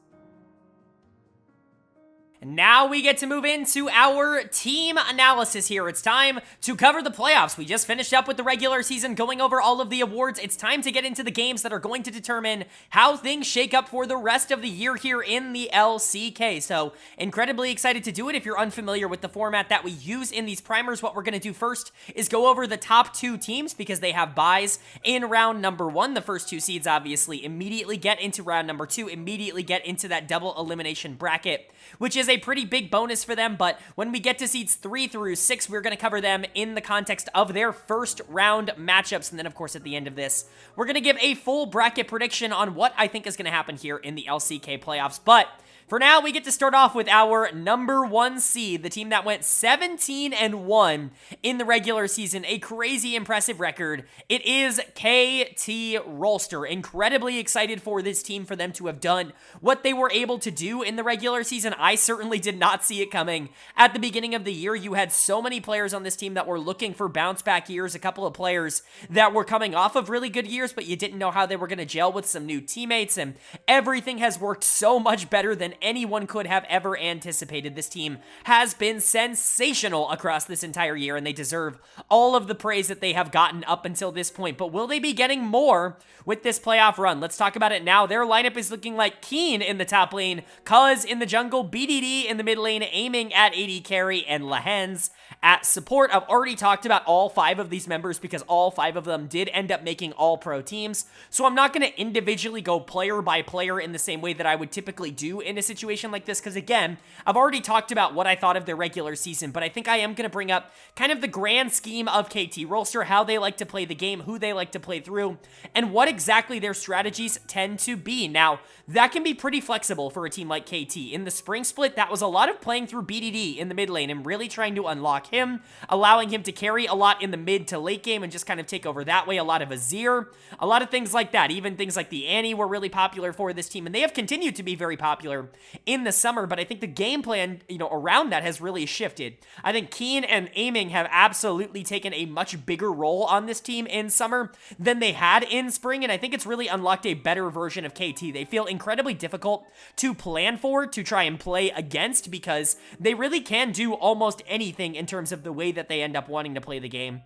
Now we get to move into our team analysis here. It's time to cover the playoffs. We just finished up with the regular season, going over all of the awards. It's time to get into the games that are going to determine how things shake up for the rest of the year here in the LCK. So incredibly excited to do it. If you're unfamiliar with the format that we use in these primers, what we're going to do first is go over the top 2 teams because they have buys in round number 1. The first 2 seeds obviously immediately get into round number 2, immediately get into that double elimination bracket, which is a pretty big bonus for them. But when we get to seeds 3 through 6, we're going to cover them in the context of their first round matchups. And then, of course, at the end of this, we're going to give a full bracket prediction on what I think is going to happen here in the LCK playoffs. But for now, we get to start off with our number 1 seed, the team that went 17-1 in the regular season, a crazy impressive record. It is KT Rolster. Incredibly excited for this team, for them to have done what they were able to do in the regular season. I certainly did not see it coming. At the beginning of the year, you had so many players on this team that were looking for bounce back years, a couple of players that were coming off of really good years, but you didn't know how they were going to gel with some new teammates, and everything has worked so much better than anyone could have ever anticipated. This team has been sensational across this entire year, and they deserve all of the praise that they have gotten up until this point. But will they be getting more with this playoff run? Let's talk about it now. Their lineup is looking like Keen in the top lane, Cuz in the jungle, BDD in the mid lane, aiming at AD carry, and Lahens at support. I've already talked about all 5 of these members because all 5 of them did end up making all-pro teams, so I'm not going to individually go player by player in the same way that I would typically do in a situation like this, because again, I've already talked about what I thought of their regular season, but I think I am going to bring up kind of the grand scheme of KT Rolster, how they like to play the game, who they like to play through, and what exactly their strategies tend to be. Now, that can be pretty flexible for a team like KT. In the spring split, that was a lot of playing through BDD in the mid lane and really trying to unlock him, allowing him to carry a lot in the mid to late game and just kind of take over that way. A lot of Azir, a lot of things like that. Even things like the Annie were really popular for this team, and they have continued to be very popular in the summer, but I think the game plan, around that has really shifted. I think Keen and Aiming have absolutely taken a much bigger role on this team in summer than they had in spring, and I think it's really unlocked a better version of KT. They feel incredibly difficult to plan for, to try and play against, because they really can do almost anything in terms of the way that they end up wanting to play the game.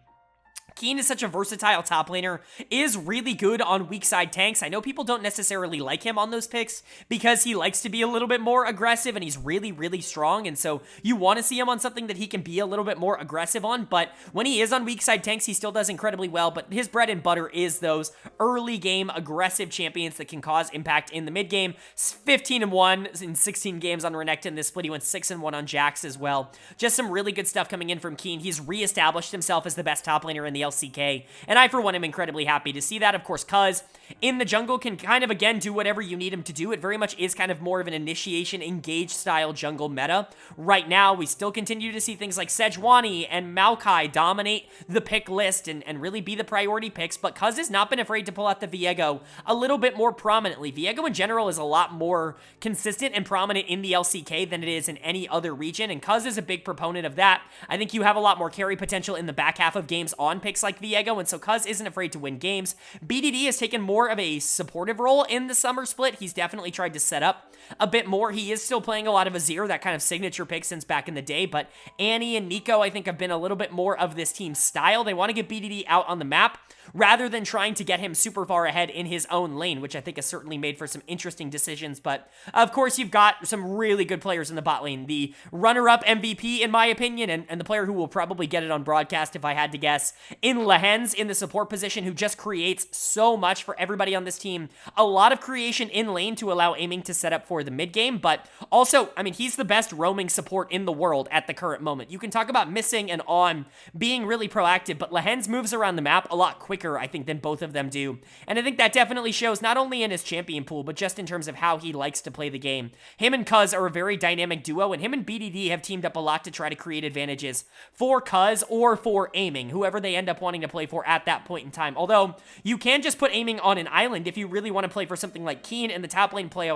Keen is such a versatile top laner, is really good on weak side tanks. I know people don't necessarily like him on those picks because he likes to be a little bit more aggressive and he's really, really strong, and so you want to see him on something that he can be a little bit more aggressive on, but when he is on weak side tanks, he still does incredibly well, but his bread and butter is those early game aggressive champions that can cause impact in the mid game. 15-1 in 16 games on Renekton. This split he went 6-1 on Jax as well. Just some really good stuff coming in from Keen. He's reestablished himself as the best top laner in the LCK, and I, for one, am incredibly happy to see that. Of course, Cuz in the jungle can kind of, again, do whatever you need him to do. It very much is kind of more of an initiation, engage style jungle meta. Right now, we still continue to see things like Sejuani and Maokai dominate the pick list and really be the priority picks, but Cuz has not been afraid to pull out the Viego a little bit more prominently. Viego in general is a lot more consistent and prominent in the LCK than it is in any other region, and Cuz is a big proponent of that. I think you have a lot more carry potential in the back half of games on picks like Viego, and so Cuz isn't afraid to win games. BDD has taken more of a supportive role in the summer split. He's definitely tried to set up a bit more. He is still playing a lot of Azir, that kind of signature pick since back in the day, but Annie and Nico, I think, have been a little bit more of this team's style. They want to get BDD out on the map rather than trying to get him super far ahead in his own lane, which I think has certainly made for some interesting decisions. But of course, you've got some really good players in the bot lane. The runner-up MVP, in my opinion, and the player who will probably get it on broadcast if I had to guess, in Lehens in the support position, who just creates so much for everybody on this team. A lot of creation in lane to allow Aiming to set up for the mid game, but also, I mean, he's the best roaming support in the world at the current moment. You can talk about missing and on being really proactive, but Lehens moves around the map a lot quicker, I think, than both of them do. And I think that definitely shows not only in his champion pool, but just in terms of how he likes to play the game. Him and Cuz are a very dynamic duo, and him and BDD have teamed up a lot to try to create advantages for Cuz or for Aiming, whoever they end up wanting to play for at that point in time. Although, you can just put Aiming on an island if you really want to play for something like Keen and the top lane play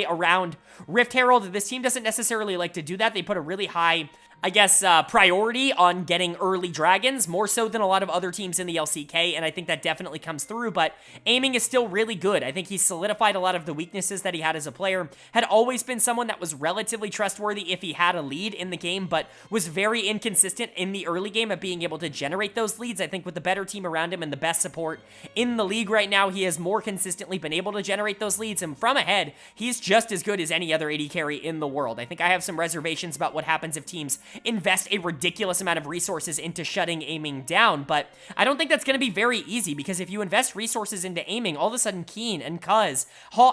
around Rift Herald. This team doesn't necessarily like to do that. They put a really high, I guess, priority on getting early dragons, more so than a lot of other teams in the LCK, and I think that definitely comes through, but Aiming is still really good. I think he's solidified a lot of the weaknesses that he had as a player, had always been someone that was relatively trustworthy if he had a lead in the game, but was very inconsistent in the early game at being able to generate those leads. I think with the better team around him and the best support in the league right now, he has more consistently been able to generate those leads, and from ahead, he's just as good as any other AD carry in the world. I think I have some reservations about what happens if teams invest a ridiculous amount of resources into shutting Aiming down, but I don't think that's going to be very easy, because if you invest resources into Aiming, all of a sudden Keen and Cuz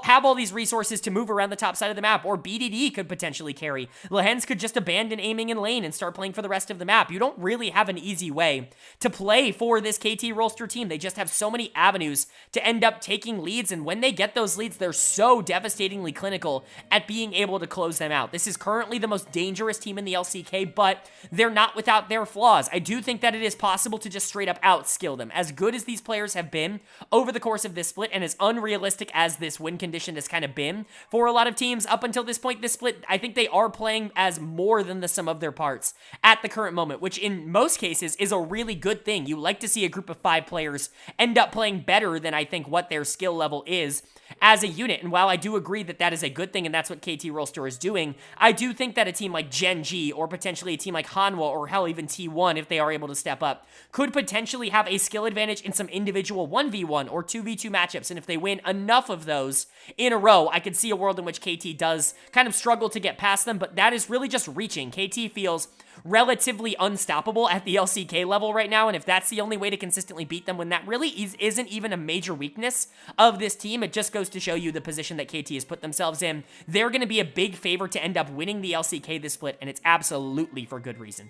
have all these resources to move around the top side of the map, or BDD could potentially carry. Lehens could just abandon Aiming in lane and start playing for the rest of the map. You don't really have an easy way to play for this KT Rolster team. They just have so many avenues to end up taking leads, and when they get those leads, they're so devastatingly clinical at being able to close them out. This is currently the most dangerous team in the LCK, but they're not without their flaws. I do think that it is possible to just straight up outskill them. As good as these players have been over the course of this split, and as unrealistic as this win condition has kind of been for a lot of teams up until this point, this split, I think they are playing as more than the sum of their parts at the current moment, which in most cases is a really good thing. You like to see a group of 5 players end up playing better than I think what their skill level is as a unit. And while I do agree that that is a good thing and that's what KT Rolster is doing, I do think that a team like Gen.G or potentially a team like Hanwha or hell even T1, if they are able to step up, could potentially have a skill advantage in some individual 1v1 or 2v2 matchups. And if they win enough of those in a row, I could see a world in which KT does kind of struggle to get past them, but that is really just reaching. KT feels relatively unstoppable at the LCK level right now, and if that's the only way to consistently beat them, when that really isn't even a major weakness of this team, it just goes to show you the position that KT has put themselves in. They're going to be a big favorite to end up winning the LCK this split, and it's absolutely for good reason.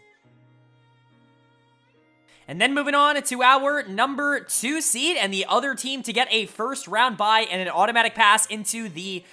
And then moving on to our number 2 seed and the other team to get a first round bye and an automatic pass into the,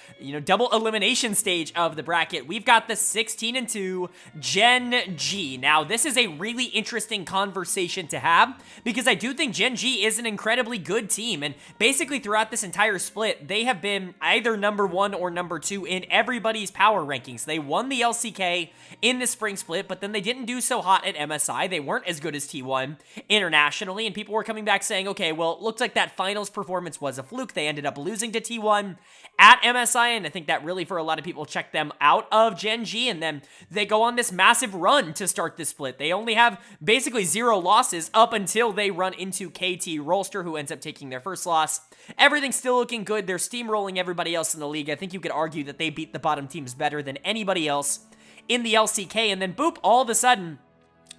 double elimination stage of the bracket. We've got the 16-2 Gen.G. Now, this is a really interesting conversation to have because I do think Gen.G is an incredibly good team. And basically throughout this entire split, they have been either number 1 or number 2 in everybody's power rankings. They won the LCK in the spring split, but then they didn't do so hot at MSI. They weren't as good as T1 internationally, and people were coming back saying, okay, well, it looks like that finals performance was a fluke. They ended up losing to T1 at MSI, and I think that really, for a lot of people, checked them out of Gen.G, and then they go on this massive run to start this split. They only have basically 0 losses up until they run into KT Rolster, who ends up taking their first loss. Everything's still looking good. They're steamrolling everybody else in the league. I think you could argue that they beat the bottom teams better than anybody else in the LCK, and then boop, all of a sudden,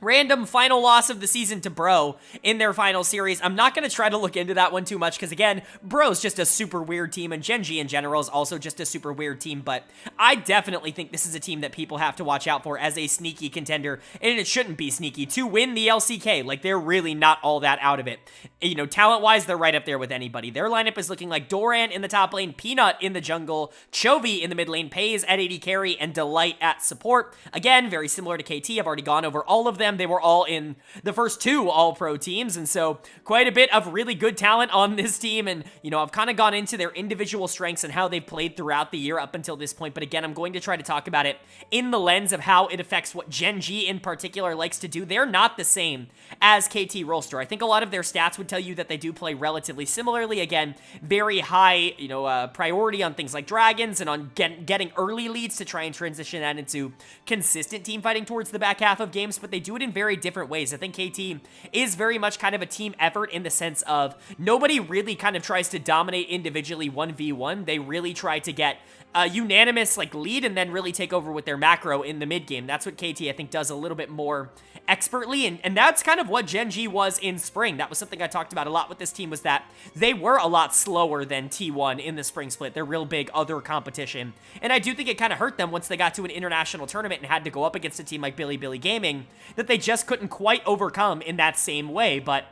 random final loss of the season to Bro in their final series. I'm not going to try to look into that one too much because, again, Bro's just a super weird team, and Gen.G in general is also just a super weird team, but I definitely think this is a team that people have to watch out for as a sneaky contender, and it shouldn't be sneaky, to win the LCK. Like, they're really not all that out of it. Talent-wise, they're right up there with anybody. Their lineup is looking like Doran in the top lane, Peanut in the jungle, Chovy in the mid lane, Pays at AD carry, and Delight at support. Again, very similar to KT. I've already gone over all of them. They were all in the first 2 all-pro teams, and so quite a bit of really good talent on this team, and, I've kind of gone into their individual strengths and how they've played throughout the year up until this point, but again, I'm going to try to talk about it in the lens of how it affects what Gen.G in particular likes to do. They're not the same as KT Rolster. I think a lot of their stats would tell you that they do play relatively similarly. Again, very high, priority on things like dragons and on getting early leads to try and transition that into consistent team fighting towards the back half of games, but they do it in very different ways. I think KT is very much kind of a team effort in the sense of nobody really kind of tries to dominate individually 1v1. They really try to get a unanimous lead and then really take over with their macro in the mid game. That's what KT, I think, does a little bit more expertly, and that's kind of what Gen.G was in spring. That was something I talked about a lot with this team, was that they were a lot slower than T1 in the spring split. They're real big other competition, and I do think it kind of hurt them once they got to an international tournament and had to go up against a team like Billy Gaming that they just couldn't quite overcome in that same way. But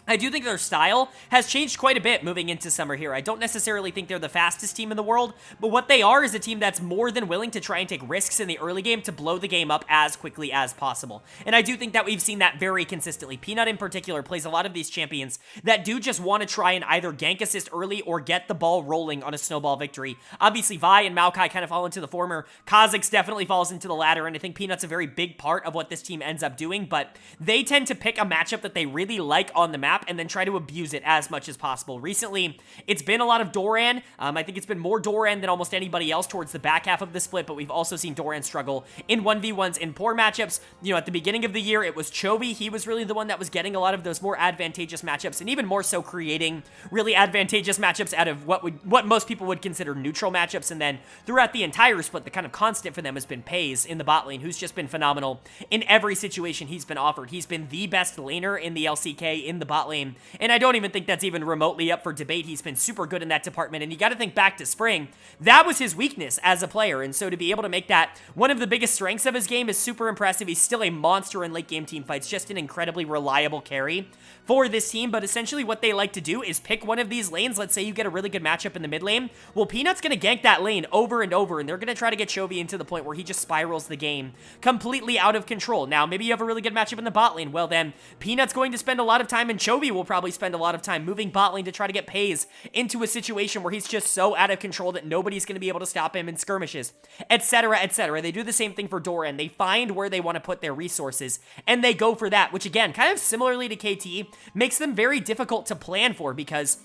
I do think their style has changed quite a bit moving into summer here. I don't necessarily think they're the fastest team in the world, but what they are is a team that's more than willing to try and take risks in the early game to blow the game up as quickly as possible. And I do think that we've seen that very consistently. Peanut in particular plays a lot of these champions that do just want to try and either gank assist early or get the ball rolling on a snowball victory. Obviously, Vi and Maokai kind of fall into the former. Kha'Zix definitely falls into the latter, and I think Peanut's a very big part of what this team ends up doing, but they tend to pick a matchup that they really like on the map and then try to abuse it as much as possible. Recently, it's been a lot of Doran. I think it's been more Doran than almost anybody else towards the back half of the split, but we've also seen Doran struggle in 1v1s in poor matchups. At the beginning of the year, it was Chovy. He was really the one that was getting a lot of those more advantageous matchups, and even more so creating really advantageous matchups out of what most people would consider neutral matchups. And then throughout the entire split, the kind of constant for them has been Pays in the bot lane, who's just been phenomenal in every situation he's been offered. He's been the best laner in the LCK in the bot lane, and I don't even think that's even remotely up for debate. He's been super good in that department, and you got to think back to spring. That was his weakness as a player, and so to be able to make that one of the biggest strengths of his game is super impressive. He's still a monster in late game team fights, just an incredibly reliable carry for this team, but essentially what they like to do is pick one of these lanes. Let's say you get a really good matchup in the mid lane. Well, Peanut's going to gank that lane over and over, and they're going to try to get Chovy into the point where he just spirals the game completely out of control. Now, maybe you have a really good matchup in the bot lane. Well, then Peanut's going to spend a lot of time, and Chovy will probably spend a lot of time moving bot lane to try to get Pays into a situation where he's just so out of control that nobody's going to be able to stop him in skirmishes, etc., etc. They do the same thing for Doran. They find where they want to put their resources, and they go for that, which again, kind of similarly to KT, makes them very difficult to plan for, because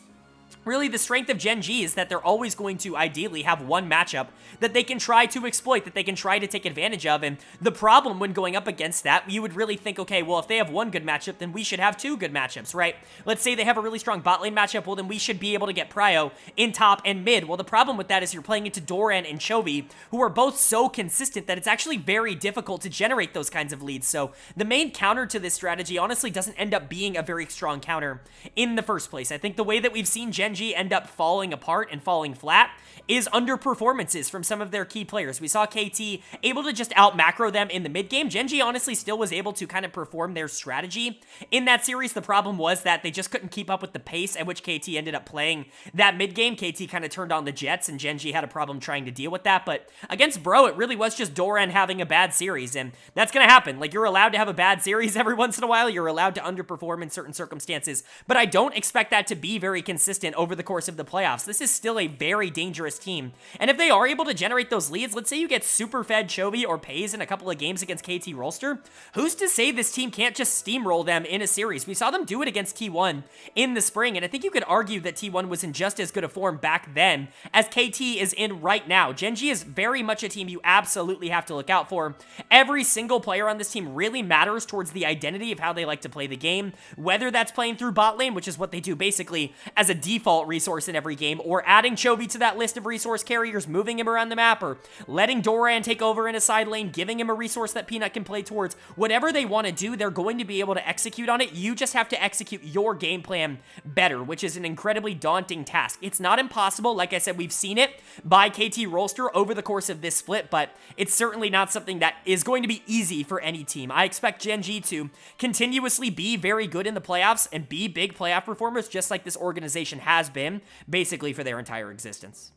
really, the strength of Gen.G is that they're always going to ideally have one matchup that they can try to exploit, that they can try to take advantage of, and the problem when going up against that, you would really think, okay, well, if they have one good matchup, then we should have two good matchups, right? Let's say they have a really strong bot lane matchup, well, then we should be able to get Prio in top and mid. Well, the problem with that is you're playing into Doran and Chovy, who are both so consistent that it's actually very difficult to generate those kinds of leads. So the main counter to this strategy honestly doesn't end up being a very strong counter in the first place. I think the way that we've seen Gen.G end up falling apart and falling flat is underperformances from some of their key players. We saw KT able to just out-macro them in the mid-game. Gen.G honestly still was able to kind of perform their strategy in that series. The problem was that they just couldn't keep up with the pace at which KT ended up playing that mid-game. KT kind of turned on the jets, and Gen.G had a problem trying to deal with that. But against Bro, it really was just Doran having a bad series, and that's going to happen. Like, you're allowed to have a bad series every once in a while. You're allowed to underperform in certain circumstances, but I don't expect that to be very consistent over the course of the playoffs. This is still a very dangerous team, and if they are able to generate those leads, let's say you get super fed Chovy or Pays in a couple of games against KT Rolster, who's to say this team can't just steamroll them in a series? We saw them do it against T1 in the spring, and I think you could argue that T1 was in just as good a form back then as KT is in right now. Gen.G is very much a team you absolutely have to look out for. Every single player on this team really matters towards the identity of how they like to play the game, whether that's playing through bot lane, which is what they do basically as a default resource in every game, or adding Chovy to that list of resource carriers, moving him around the map, or letting Doran take over in a side lane, giving him a resource that Peanut can play towards. Whatever they want to do, they're going to be able to execute on it. You just have to execute your game plan better, which is an incredibly daunting task. It's not impossible. Like I said, we've seen it by KT Rolster over the course of this split, but it's certainly not something that is going to be easy for any team. I expect Gen.G to continuously be very good in the playoffs and be big playoff performers, just like this organization has been basically for their entire existence.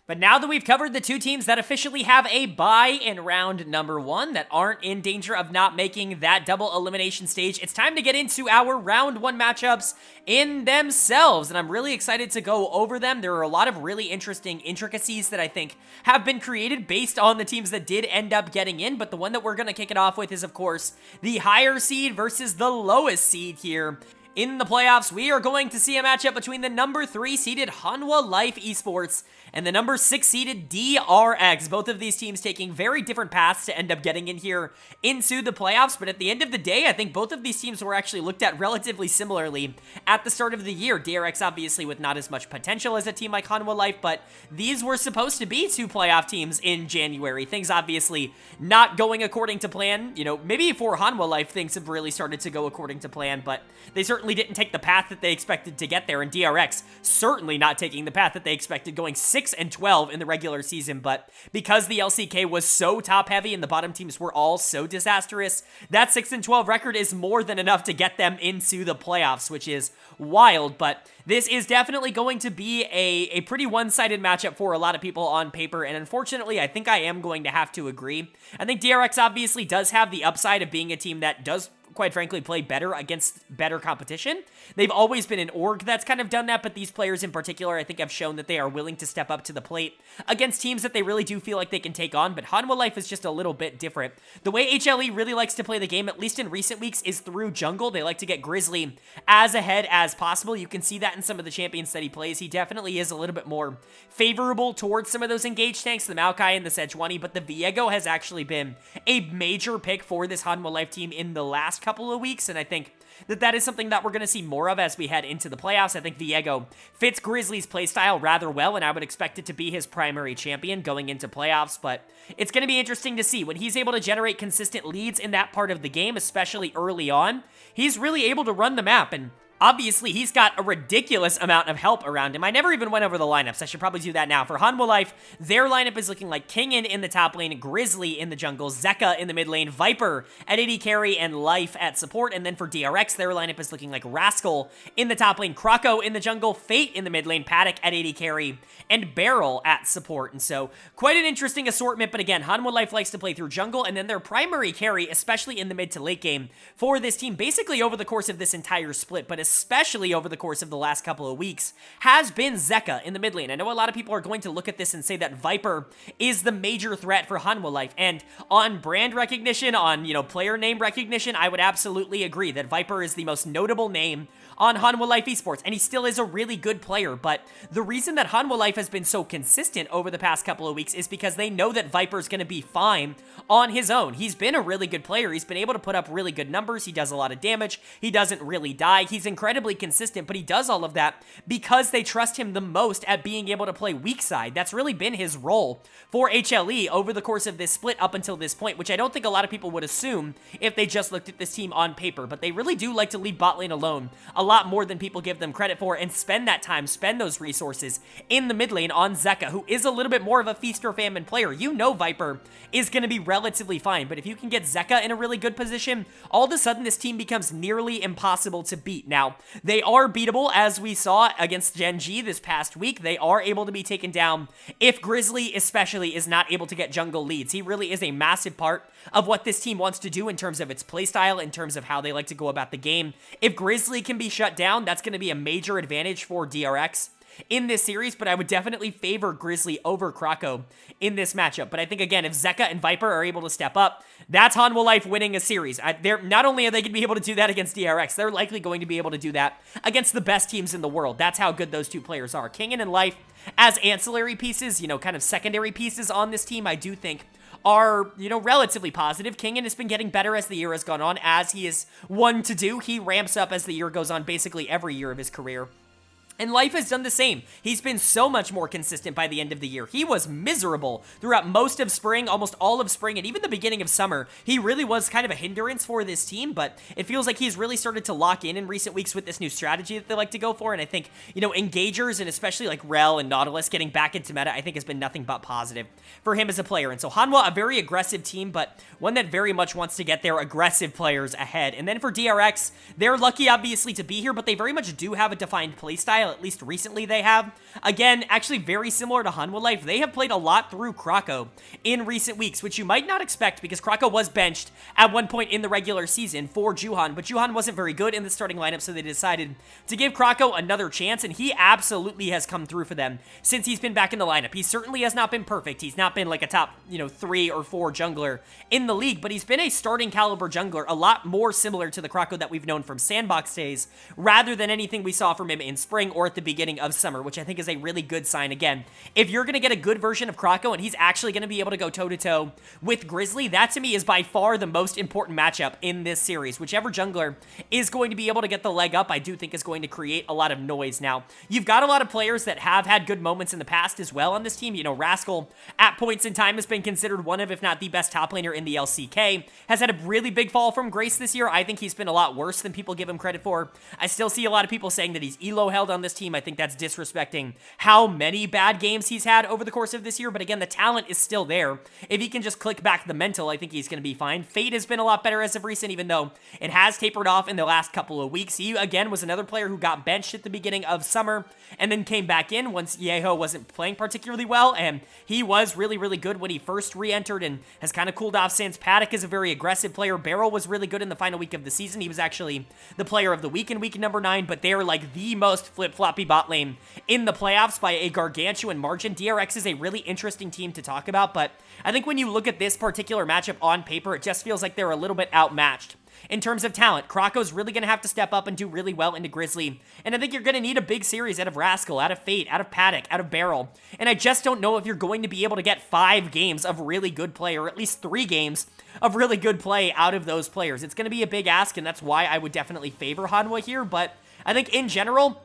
But now that we've covered the two teams that officially have a bye in round number 1, that aren't in danger of not making that double elimination stage, it's time to get into our round 1 matchups in themselves, and I'm really excited to go over them. There are a lot of really interesting intricacies that I think have been created based on the teams that did end up getting in, but the one that we're going to kick it off with is, of course, the higher seed versus the lowest seed here. In the playoffs, we are going to see a matchup between the number 3 seeded Hanwha Life Esports and the number 6 seeded DRX. Both of these teams taking very different paths to end up getting in here into the playoffs, but at the end of the day, I think both of these teams were actually looked at relatively similarly at the start of the year. DRX obviously with not as much potential as a team like Hanwha Life, but these were supposed to be 2 playoff teams in January. Things obviously not going according to plan. You know, maybe for Hanwha Life, things have really started to go according to plan, but they certainly didn't take the path that they expected to get there, and DRX certainly not taking the path that they expected, going 6-12 in the regular season. But because the LCK was so top heavy and the bottom teams were all so disastrous, that 6-12 record is more than enough to get them into the playoffs, which is wild. But this is definitely going to be a pretty one-sided matchup for a lot of people on paper, and unfortunately, I think I am going to have to agree. I think DRX obviously does have the upside of being a team that does, quite frankly, play better against better competition. They've always been an org that's kind of done that, but these players in particular, I think, have shown that they are willing to step up to the plate against teams that they really do feel like they can take on, but Hanwha Life is just a little bit different. The way HLE really likes to play the game, at least in recent weeks, is through jungle. They like to get Grizzly as ahead as possible. You can see that in some of the champions that he plays. He definitely is a little bit more favorable towards some of those engaged tanks, the Maokai and the Sejuani, but the Viego has actually been a major pick for this Hanwha Life team in the last couple of weeks, and I think that is something that we're going to see more of as we head into the playoffs. I think Viego fits Grizzly's playstyle rather well, and I would expect it to be his primary champion going into playoffs, but it's going to be interesting to see. When he's able to generate consistent leads in that part of the game, especially early on, he's really able to run the map, and obviously, he's got a ridiculous amount of help around him. I never even went over the lineups. I should probably do that now. For Hanwha Life, their lineup is looking like Kingin in the top lane, Grizzly in the jungle, Zeka in the mid lane, Viper at AD carry, and Life at support. And then for DRX, their lineup is looking like Rascal in the top lane, Krako in the jungle, Fate in the mid lane, Paddock at AD carry, and Barrel at support. And so, quite an interesting assortment. But again, Hanwha Life likes to play through jungle, and then their primary carry, especially in the mid to late game, for this team, basically over the course of this entire split, but especially over the course of the last couple of weeks, has been Zeka in the mid lane. I know a lot of people are going to look at this and say that Viper is the major threat for Hanwha Life, and on brand recognition, on, player name recognition, I would absolutely agree that Viper is the most notable name on Hanwha Life Esports, and he still is a really good player, but the reason that Hanwha Life has been so consistent over the past couple of weeks is because they know that Viper's going to be fine on his own. He's been a really good player. He's been able to put up really good numbers. He does a lot of damage. He doesn't really die. He's incredibly consistent, but he does all of that because they trust him the most at being able to play weak side. That's really been his role for HLE over the course of this split up until this point, which I don't think a lot of people would assume if they just looked at this team on paper, but they really do like to leave bot lane alone a lot more than people give them credit for and spend that time, spend those resources in the mid lane on Zeka, who is a little bit more of a feast or famine player. You know Viper is going to be relatively fine, but if you can get Zeka in a really good position, all of a sudden this team becomes nearly impossible to beat. Now, they are beatable, as we saw against Gen.G this past week. They are able to be taken down if Grizzly especially is not able to get jungle leads. He really is a massive part of what this team wants to do in terms of its playstyle, in terms of how they like to go about the game. If Grizzly can be shut down, that's going to be a major advantage for DRX in this series, but I would definitely favor Grizzly over Krako in this matchup. But I think, again, if Zeka and Viper are able to step up, that's Hanwha Life winning a series. Not only are they going to be able to do that against DRX, they're likely going to be able to do that against the best teams in the world. That's how good those two players are. Kingen and Life, as ancillary pieces, kind of secondary pieces on this team, I do think are, relatively positive. Kingen has been getting better as the year has gone on, as he is one to do. He ramps up as the year goes on, basically every year of his career. And Life has done the same. He's been so much more consistent by the end of the year. He was miserable throughout most of spring, almost all of spring, and even the beginning of summer. He really was kind of a hindrance for this team, but it feels like he's really started to lock in recent weeks with this new strategy that they like to go for, and I think, engagers, and especially like Rel and Nautilus getting back into meta, I think has been nothing but positive for him as a player. And so Hanwha, a very aggressive team, but one that very much wants to get their aggressive players ahead. And then for DRX, they're lucky, obviously, to be here, but they very much do have a defined playstyle. At least recently they have. Again, actually very similar to Hanwha Life. They have played a lot through Krako in recent weeks, which you might not expect because Krako was benched at one point in the regular season for Juhan, but Juhan wasn't very good in the starting lineup, so they decided to give Krako another chance, and he absolutely has come through for them since he's been back in the lineup. He certainly has not been perfect. He's not been like a top, 3 or 4 jungler in the league, but he's been a starting caliber jungler, a lot more similar to the Krako that we've known from Sandbox days, rather than anything we saw from him in spring or at the beginning of summer, which I think is a really good sign. Again, if you're going to get a good version of Krako and he's actually going to be able to go toe-to-toe with Grizzly, that to me is by far the most important matchup in this series. Whichever jungler is going to be able to get the leg up, I do think is going to create a lot of noise. Now, you've got a lot of players that have had good moments in the past as well on this team. Rascal, at points in time, has been considered one of, if not the best top laner in the LCK, has had a really big fall from grace this year. I think he's been a lot worse than people give him credit for. I still see a lot of people saying that he's elo held on this team. I think that's disrespecting how many bad games he's had over the course of this year, but again, the talent is still there. If he can just click back the mental, I think he's going to be fine. Fate has been a lot better as of recent, even though it has tapered off in the last couple of weeks. He, again, was another player who got benched at the beginning of summer and then came back in once Yeho wasn't playing particularly well, and he was really, really good when he first re-entered and has kind of cooled off since. Paddock is a very aggressive player. Beryl was really good in the final week of the season. He was actually the player of the week in week number 9, but they're like the most flip-floppy bot lane in the playoffs by a gargantuan margin. DRX is a really interesting team to talk about, but I think when you look at this particular matchup on paper, it just feels like they're a little bit outmatched. In terms of talent, Krako's really going to have to step up and do really well into Grizzly, and I think you're going to need a big series out of Rascal, out of Fate, out of Paddock, out of Beryl, and I just don't know if you're going to be able to get 5 games of really good play, or at least 3 games of really good play out of those players. It's going to be a big ask, and that's why I would definitely favor Hanwha here, but I think in general,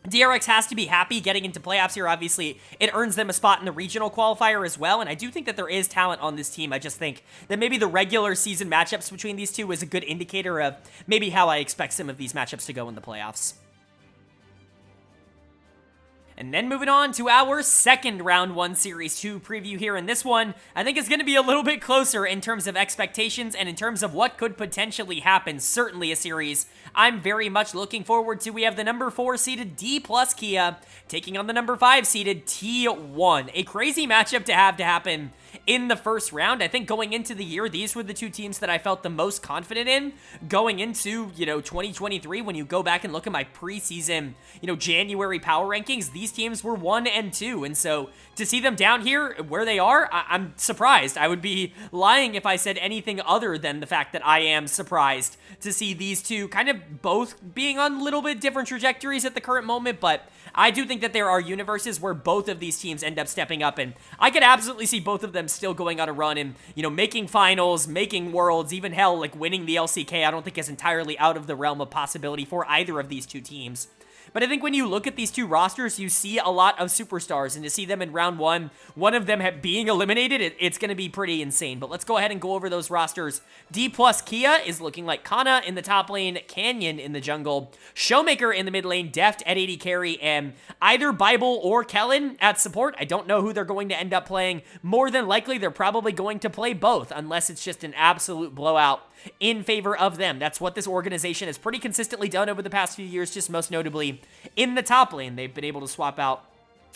DRX has to be happy getting into playoffs here. Obviously, it earns them a spot in the regional qualifier as well, and I do think that there is talent on this team. I just think that maybe the regular season matchups between these two is a good indicator of maybe how I expect some of these matchups to go in the playoffs. And then moving on to our second Round 1 Series 2 preview here, and this one I think is going to be a little bit closer in terms of expectations and in terms of what could potentially happen. Certainly a series I'm very much looking forward to. We have the number 4 seeded Dplus KIA taking on the number 5 seeded T1. A crazy matchup to have to happen in the first round. I think going into the year, these were the two teams that I felt the most confident in going into, 2023. When you go back and look at my preseason, January power rankings, these teams were 1 and 2. And so to see them down here where they are, I'm surprised. I would be lying if I said anything other than the fact that I am surprised to see these two kind of both being on a little bit different trajectories at the current moment, but I do think that there are universes where both of these teams end up stepping up, and I could absolutely see both of them them still going on a run and, you know, making finals, making worlds, even hell, like winning the LCK, I don't think is entirely out of the realm of possibility for either of these two teams. But I think when you look at these two rosters, you see a lot of superstars, and to see them in round one of them being eliminated, it's going to be pretty insane. But let's go ahead and go over those rosters. Dplus KIA is looking like Kana in the top lane, Canyon in the jungle, Showmaker in the mid lane, Deft at AD carry, and either Bible or Kellen at support. I don't know who they're going to end up playing. More than likely, they're probably going to play both, unless it's just an absolute blowout in favor of them. That's what this organization has pretty consistently done over the past few years, just most notably in the top lane. They've been able to swap out,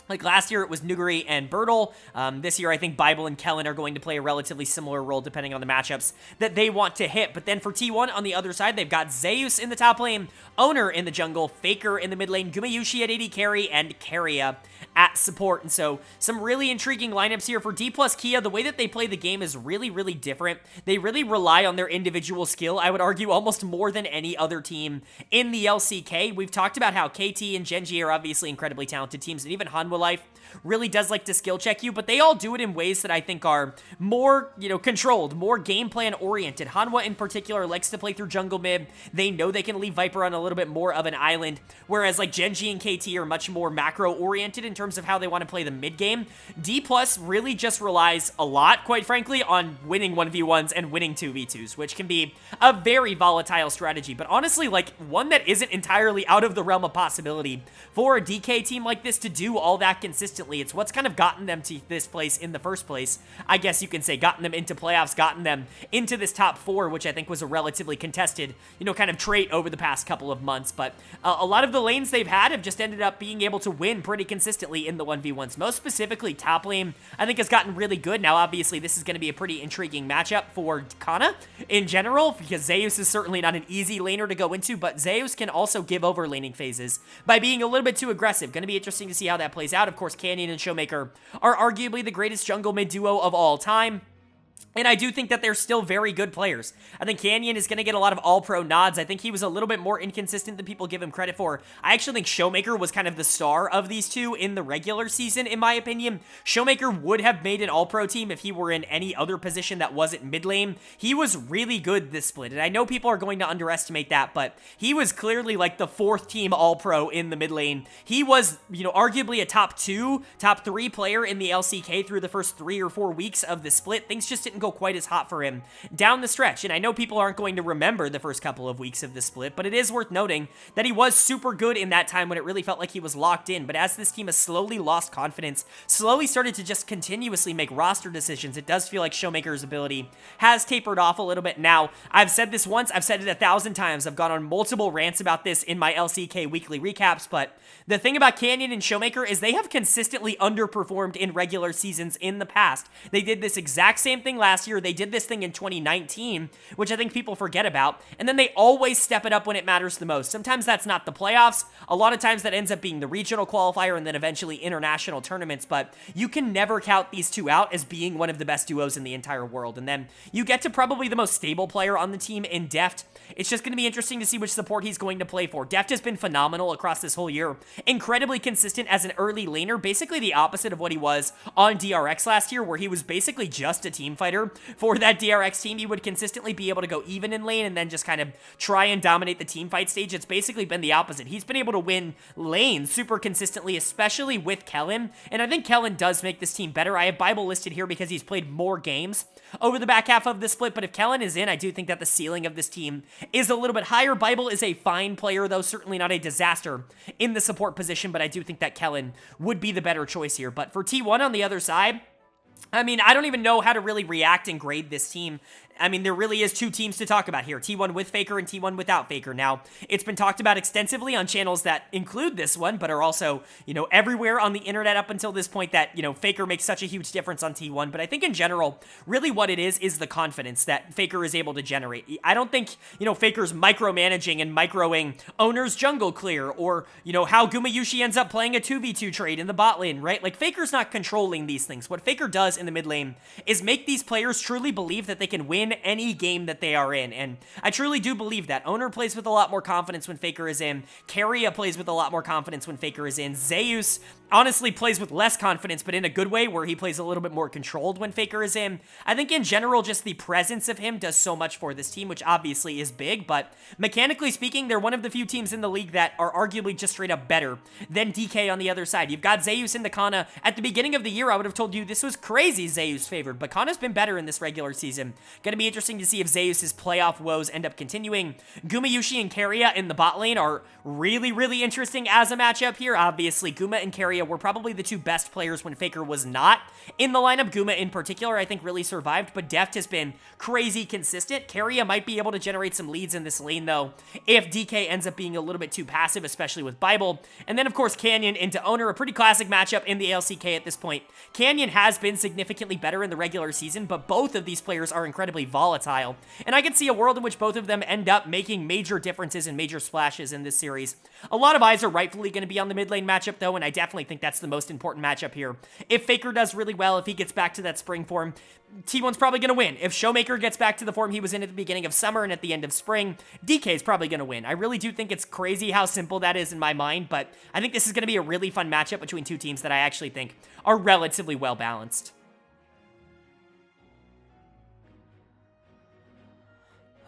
like last year it was Nuguri and Bertle. This year I think Bible and Kellen are going to play a relatively similar role depending on the matchups that they want to hit. But then for T1 on the other side, they've got Zeus in the top lane, Owner in the jungle, Faker in the mid lane, Gumayushi at AD carry, and Keria at support. And so some really intriguing lineups here for Dplus KIA. The way that they play the game is really, really different. They really rely on their individual skill, I would argue almost more than any other team in the LCK. We've talked about how KT and Gen.G are obviously incredibly talented teams, and even Hanwha Life really does like to skill check you, but they all do it in ways that I think are more, you know, controlled, more game plan oriented. Hanwha in particular likes to play through jungle mid. They know they can leave Viper on a little bit more of an island, whereas like Gen.G and KT are much more macro oriented in terms of how they want to play the mid game. Dplus really just relies a lot, quite frankly, on winning 1v1s and winning 2v2s, which can be a very volatile strategy, but honestly, like one that isn't entirely out of the realm of possibility for a DK team like this to do all that consistently. It's what's kind of gotten them to this place in the first place, I guess you can say, gotten them into playoffs, gotten them into this top four, which I think was a relatively contested, you know, kind of trait over the past couple of months. But a lot of the lanes they've had have just ended up being able to win pretty consistently in the 1v1s. Most specifically, top lane, I think, has gotten really good. Now, obviously, this is going to be a pretty intriguing matchup for Kana in general, because Zeus is certainly not an easy laner to go into, but Zeus can also give over laning phases by being a little bit too aggressive. Going to be interesting to see how that plays out. Of course, Canyon and Showmaker are arguably the greatest jungle mid duo of all time. And I do think that they're still very good players. I think Canyon is going to get a lot of all-pro nods. I think he was a little bit more inconsistent than people give him credit for. I actually think Showmaker was kind of the star of these two in the regular season, in my opinion. Showmaker would have made an all-pro team if he were in any other position that wasn't mid lane. He was really good this split, and I know people are going to underestimate that, but he was clearly like the fourth team all-pro in the mid lane. He was, you know, arguably a top 2, top 3 player in the LCK through the first 3 or 4 weeks of the split. Things just didn't go quite as hot for him down the stretch, and I know people aren't going to remember the first couple of weeks of the split, but it is worth noting that he was super good in that time when it really felt like he was locked in. But as this team has slowly lost confidence, slowly started to just continuously make roster decisions, it does feel like Showmaker's ability has tapered off a little bit. Now, I've said this once, I've said it 1,000 times, I've gone on multiple rants about this in my LCK weekly recaps, but the thing about Canyon and Showmaker is they have consistently underperformed in regular seasons in the past. They did this exact same thing last year. They did this thing in 2019, which I think people forget about, and then they always step it up when it matters the most. Sometimes that's not the playoffs. A lot of times that ends up being the regional qualifier and then eventually international tournaments, but you can never count these two out as being one of the best duos in the entire world. And then you get to probably the most stable player on the team in Deft. It's just going to be interesting to see which support he's going to play for. Deft has been phenomenal across this whole year. Incredibly consistent as an early laner, basically the opposite of what he was on DRX last year, where he was basically just a team fighter for that DRX team. He would consistently be able to go even in lane and then just kind of try and dominate the team fight stage. It's basically been the opposite. He's been able to win lanes super consistently, especially with Kellen, and I think Kellen does make this team better. I have Bible listed here because he's played more games over the back half of the split, but if Kellen is in, I do think that the ceiling of this team is a little bit higher. Bible is a fine player, though, certainly not a disaster in the support position, but I do think that Kellen would be the better choice here. But for T1 on the other side, I mean, I don't even know how to really react and grade this team. I mean, there really is two teams to talk about here, T1 with Faker and T1 without Faker. Now, it's been talked about extensively on channels that include this one, but are also, you know, everywhere on the internet up until this point that, you know, Faker makes such a huge difference on T1. But I think in general, really what it is the confidence that Faker is able to generate. I don't think, you know, Faker's micromanaging and microing Owner's jungle clear, or, you know, how Gumayushi ends up playing a 2v2 trade in the bot lane, right? Like, Faker's not controlling these things. What Faker does in the mid lane is make these players truly believe that they can win win any game that they are in, and I truly do believe that. Owner plays with a lot more confidence when Faker is in. KIA plays with a lot more confidence when Faker is in. Zeus honestly plays with less confidence, but in a good way, where he plays a little bit more controlled when Faker is in. I think in general, just the presence of him does so much for this team, which obviously is big, but mechanically speaking, they're one of the few teams in the league that are arguably just straight up better than DK on the other side. You've got Zeus and the Kana. At the beginning of the year, I would have told you this was crazy Zeus favored, but Kana's been better in this regular season. Gonna be interesting to see if Zeus's playoff woes end up continuing. Gumayushi and KIA in the bot lane are really, really interesting as a matchup here. Obviously, Guma and KIA were probably the two best players when Faker was not in the lineup. Guma in particular, I think, really survived, but Deft has been crazy consistent. KIA might be able to generate some leads in this lane, though, if DK ends up being a little bit too passive, especially with Bible. And then, of course, Canyon into Owner, a pretty classic matchup in the LCK at this point. Canyon has been significantly better in the regular season, but both of these players are incredibly volatile, and I can see a world in which both of them end up making major differences and major splashes in this series. A lot of eyes are rightfully going to be on the mid lane matchup, though, and I definitely think that's the most important matchup here. If Faker does really well, if he gets back to that spring form, T1's probably going to win. If Showmaker gets back to the form he was in at the beginning of summer and at the end of spring, DK's probably going to win. I really do think it's crazy how simple that is in my mind, but I think this is going to be a really fun matchup between two teams that I actually think are relatively well balanced.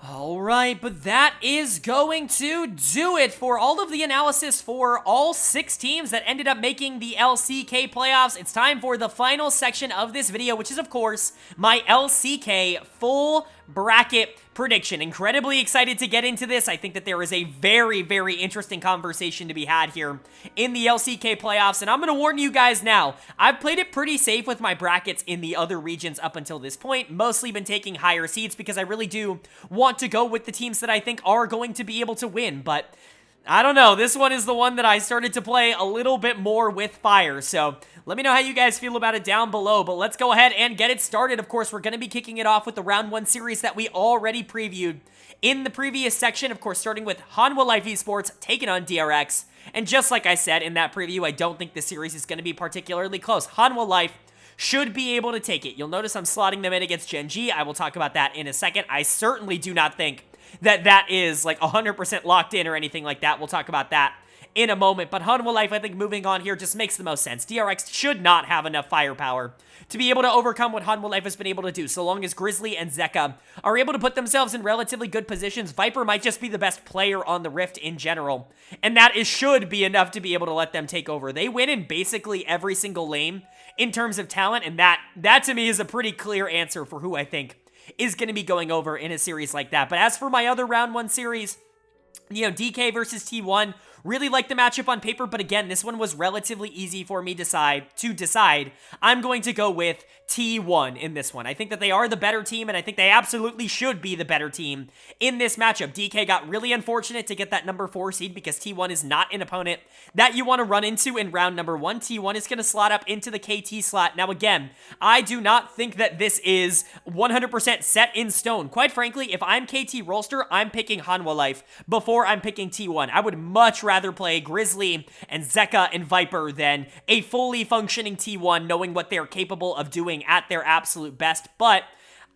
Alright, but that is going to do it for all of the analysis for all 6 teams that ended up making the LCK playoffs. It's time for the final section of this video, which is, of course, my LCK full bracket prediction. Incredibly excited to get into this. I think that there is a very, very interesting conversation to be had here in the LCK playoffs, and I'm going to warn you guys now, I've played it pretty safe with my brackets in the other regions up until this point, mostly been taking higher seeds because I really do want to go with the teams that I think are going to be able to win, but I don't know, this one is the one that I started to play a little bit more with fire, so let me know how you guys feel about it down below, but let's go ahead and get it started. Of course, we're going to be kicking it off with the round 1 series that we already previewed in the previous section, of course, starting with Hanwha Life Esports taking on DRX, and just like I said in that preview, I don't think this series is going to be particularly close. Hanwha Life should be able to take it. You'll notice I'm slotting them in against Gen.G. I will talk about that in a second. I certainly do not think that that is like 100% locked in or anything like that. We'll talk about that in a moment, but Hanwha Life, I think moving on here just makes the most sense. DRX should not have enough firepower to be able to overcome what Hanwha Life has been able to do. So long as Grizzly and Zeka are able to put themselves in relatively good positions, Viper might just be the best player on the Rift in general, and that should be enough to be able to let them take over. They win in basically every single lane in terms of talent, and that to me is a pretty clear answer for who I think is going to be going over in a series like that. But as for my other round 1 series, you know, DK versus T1, really like the matchup on paper, but again, this one was relatively easy for me to decide. I'm going to go with T1 in this one. I think that they are the better team, and I think they absolutely should be the better team in this matchup. DK got really unfortunate to get that number 4 seed because T1 is not an opponent that you want to run into in round number 1. T1 is going to slot up into the KT slot. Now again, I do not think that this is 100% set in stone. Quite frankly, if I'm KT Rolster, I'm picking Hanwha Life before I'm picking T1. I would much rather play Grizzly and Zeka and Viper than a fully functioning T1, knowing what they're capable of doing at their absolute best. But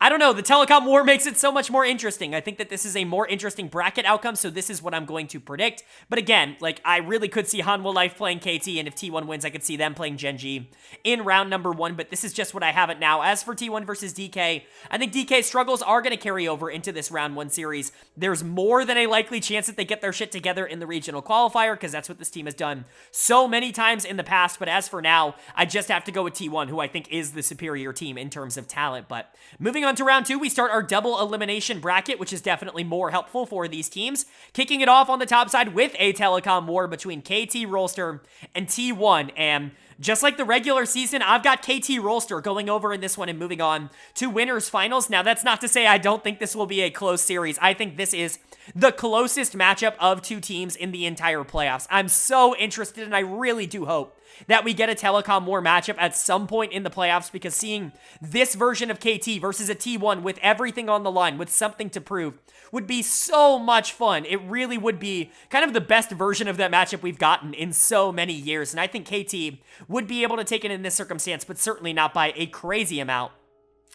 I don't know, the Telecom War makes it so much more interesting. I think that this is a more interesting bracket outcome, so this is what I'm going to predict. But again, like, I really could see Hanwha Life playing KT, and if T1 wins, I could see them playing Gen.G in round number 1, but this is just what I have it now. As for T1 versus DK, I think DK's struggles are going to carry over into this round 1 series. There's more than a likely chance that they get their shit together in the regional qualifier, because that's what this team has done so many times in the past, but as for now, I just have to go with T1, who I think is the superior team in terms of talent. But moving on to round 2, we start our double elimination bracket, which is definitely more helpful for these teams. Kicking it off on the top side with a Telecom War between KT Rolster and T1, and just like the regular season, I've got KT Rolster going over in this one and moving on to winners finals. Now, that's not to say I don't think this will be a close series. I think this is the closest matchup of two teams in the entire playoffs. I'm so interested, and I really do hope that we get a Telecom War matchup at some point in the playoffs, because seeing this version of KT versus a T1 with everything on the line, with something to prove, would be so much fun. It really would be kind of the best version of that matchup we've gotten in so many years, and I think KT would be able to take it in this circumstance, but certainly not by a crazy amount.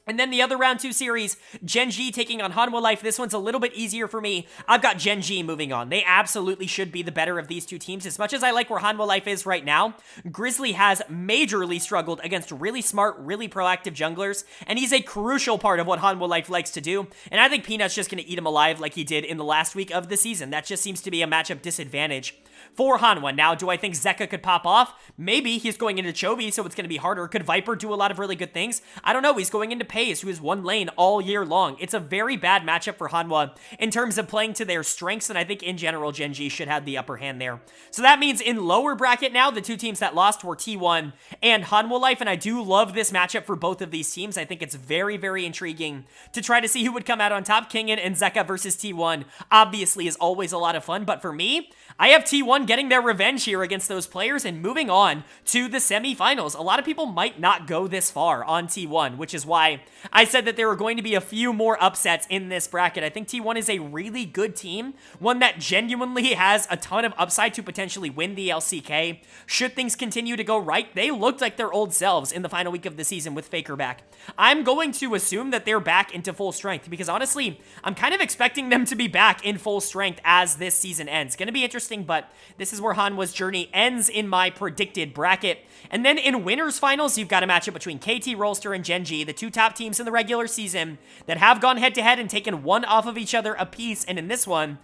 And then the other round 2 series, Gen.G taking on Hanwha Life. This one's a little bit easier for me. I've got Gen.G moving on. They absolutely should be the better of these two teams. As much as I like where Hanwha Life is right now, Grizzly has majorly struggled against really smart, really proactive junglers, and he's a crucial part of what Hanwha Life likes to do. And I think Peanut's just going to eat him alive like he did in the last week of the season. That just seems to be a matchup disadvantage for Hanwha. Now, do I think Zeka could pop off? Maybe. He's going into Chovy, so it's going to be harder. Could Viper do a lot of really good things? I don't know. He's going into Pays, who is one lane all year long. It's a very bad matchup for Hanwha in terms of playing to their strengths, and I think in general, Gen.G should have the upper hand there. So that means in lower bracket now, the two teams that lost were T1 and Hanwha Life, and I do love this matchup for both of these teams. I think it's very, very intriguing to try to see who would come out on top. Kingen and Zeka versus T1 obviously is always a lot of fun, but for me, I have T1 getting their revenge here against those players and moving on to the semifinals. A lot of people might not go this far on T1, which is why I said that there were going to be a few more upsets in this bracket. I think T1 is a really good team, one that genuinely has a ton of upside to potentially win the LCK. Should things continue to go right, they looked like their old selves in the final week of the season with Faker back. I'm going to assume that they're back into full strength because honestly, I'm kind of expecting them to be back in full strength as this season ends. It's going to be interesting, but this is where Hanwha's journey ends in my predicted bracket. And then in winners finals, you've got a matchup between KT, Rolster, and Gen.G, the two top teams in the regular season that have gone head-to-head and taken one off of each other apiece. And in this one,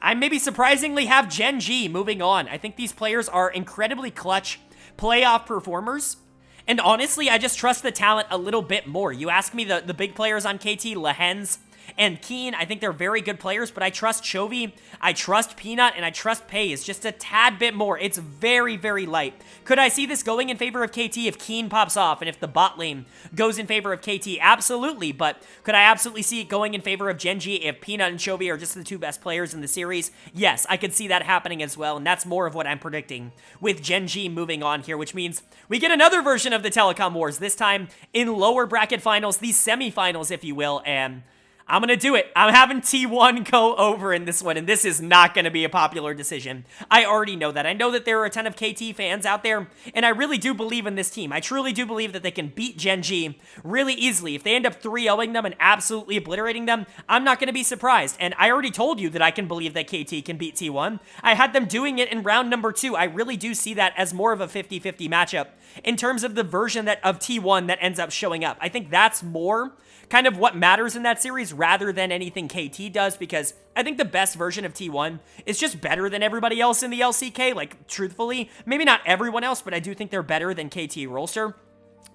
I maybe surprisingly have Gen.G moving on. I think these players are incredibly clutch playoff performers. And honestly, I just trust the talent a little bit more. You ask me the big players on KT, Lehens and Keen, I think they're very good players, but I trust Chovy, I trust Peanut, and I trust Pays just a tad bit more. It's very, very light. Could I see this going in favor of KT if Keen pops off and if the bot lane goes in favor of KT? Absolutely, but could I absolutely see it going in favor of Gen.G if Peanut and Chovy are just the two best players in the series? Yes, I could see that happening as well, and that's more of what I'm predicting with Gen.G moving on here, which means we get another version of the Telecom Wars, this time in lower bracket finals, these semifinals, if you will, and I'm going to do it. I'm having T1 go over in this one, and this is not going to be a popular decision. I already know that. I know that there are a ton of KT fans out there, and I really do believe in this team. I truly do believe that they can beat Gen.G really easily. If they end up 3-0ing them and absolutely obliterating them, I'm not going to be surprised. And I already told you that I can believe that KT can beat T1. I had them doing it in round number 2. I really do see that as more of a 50-50 matchup in terms of the version of T1 that ends up showing up. I think that's more kind of what matters in that series rather than anything KT does, because I think the best version of T1 is just better than everybody else in the LCK, like, truthfully. Maybe not everyone else, but I do think they're better than KT Rolster.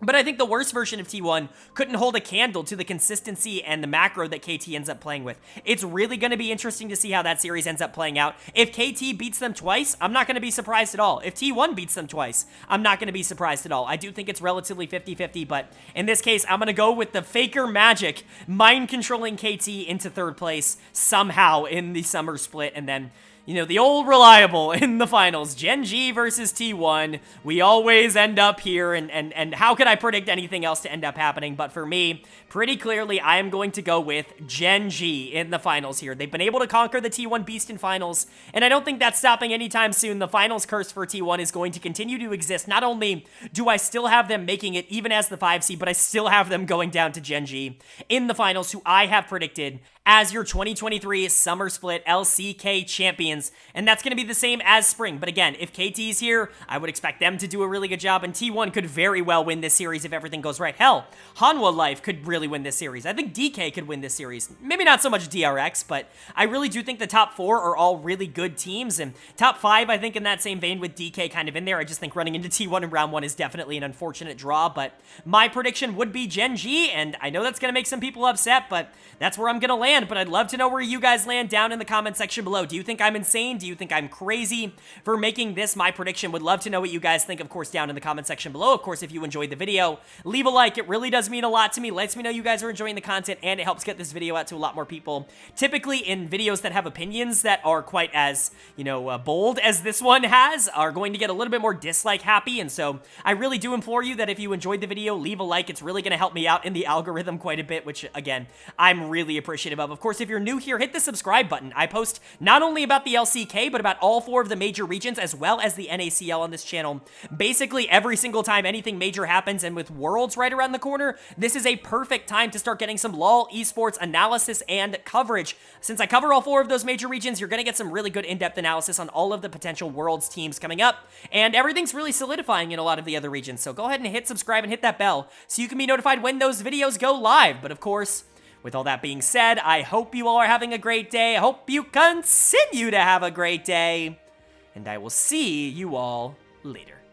But I think the worst version of T1 couldn't hold a candle to the consistency and the macro that KT ends up playing with. It's really going to be interesting to see how that series ends up playing out. If KT beats them twice, I'm not going to be surprised at all. If T1 beats them twice, I'm not going to be surprised at all. I do think it's relatively 50-50, but in this case, I'm going to go with the Faker magic, mind-controlling KT into third place somehow in the summer split, and then, you know, the old reliable in the finals, Gen.G versus T1. We always end up here, and how could I predict anything else to end up happening? But for me, pretty clearly, I am going to go with Gen.G in the finals here. They've been able to conquer the T1 beast in finals, and I don't think that's stopping anytime soon. The finals curse for T1 is going to continue to exist. Not only do I still have them making it even as the 5 seed, but I still have them going down to Gen.G in the finals, who I have predicted as your 2023 Summer Split LCK champions, and that's going to be the same as Spring. But again, if KT's here, I would expect them to do a really good job, and T1 could very well win this series if everything goes right. Hell, Hanwha Life could really win this series. I think DK could win this series. Maybe not so much DRX, but I really do think the top 4 are all really good teams, and top 5, I think, in that same vein with DK kind of in there. I just think running into T1 in round 1 is definitely an unfortunate draw, but my prediction would be Gen.G, and I know that's going to make some people upset, but that's where I'm going to land. But I'd love to know where you guys land down in the comment section below. Do you think I'm insane? Do you think I'm crazy for making this my prediction? Would love to know what you guys think, of course, down in the comment section below. Of course, if you enjoyed the video, leave a like. It really does mean a lot to me. Lets me know you guys are enjoying the content, and it helps get this video out to a lot more people. Typically, in videos that have opinions that are quite as, you know, bold as this one has, are going to get a little bit more dislike happy, and so I really do implore you that if you enjoyed the video, leave a like. It's really going to help me out in the algorithm quite a bit, which, again, I'm really appreciative of. of. Of course, if you're new here, hit the subscribe button. I post not only about the LCK, but about all 4 of the major regions, as well as the NACL on this channel. Basically, every single time anything major happens, and with Worlds right around the corner, this is a perfect time to start getting some LoL esports analysis and coverage. Since I cover all 4 of those major regions, you're going to get some really good in-depth analysis on all of the potential Worlds teams coming up, and everything's really solidifying in a lot of the other regions. So go ahead and hit subscribe and hit that bell so you can be notified when those videos go live. But of course, with all that being said, I hope you all are having a great day. I hope you continue to have a great day, and I will see you all later.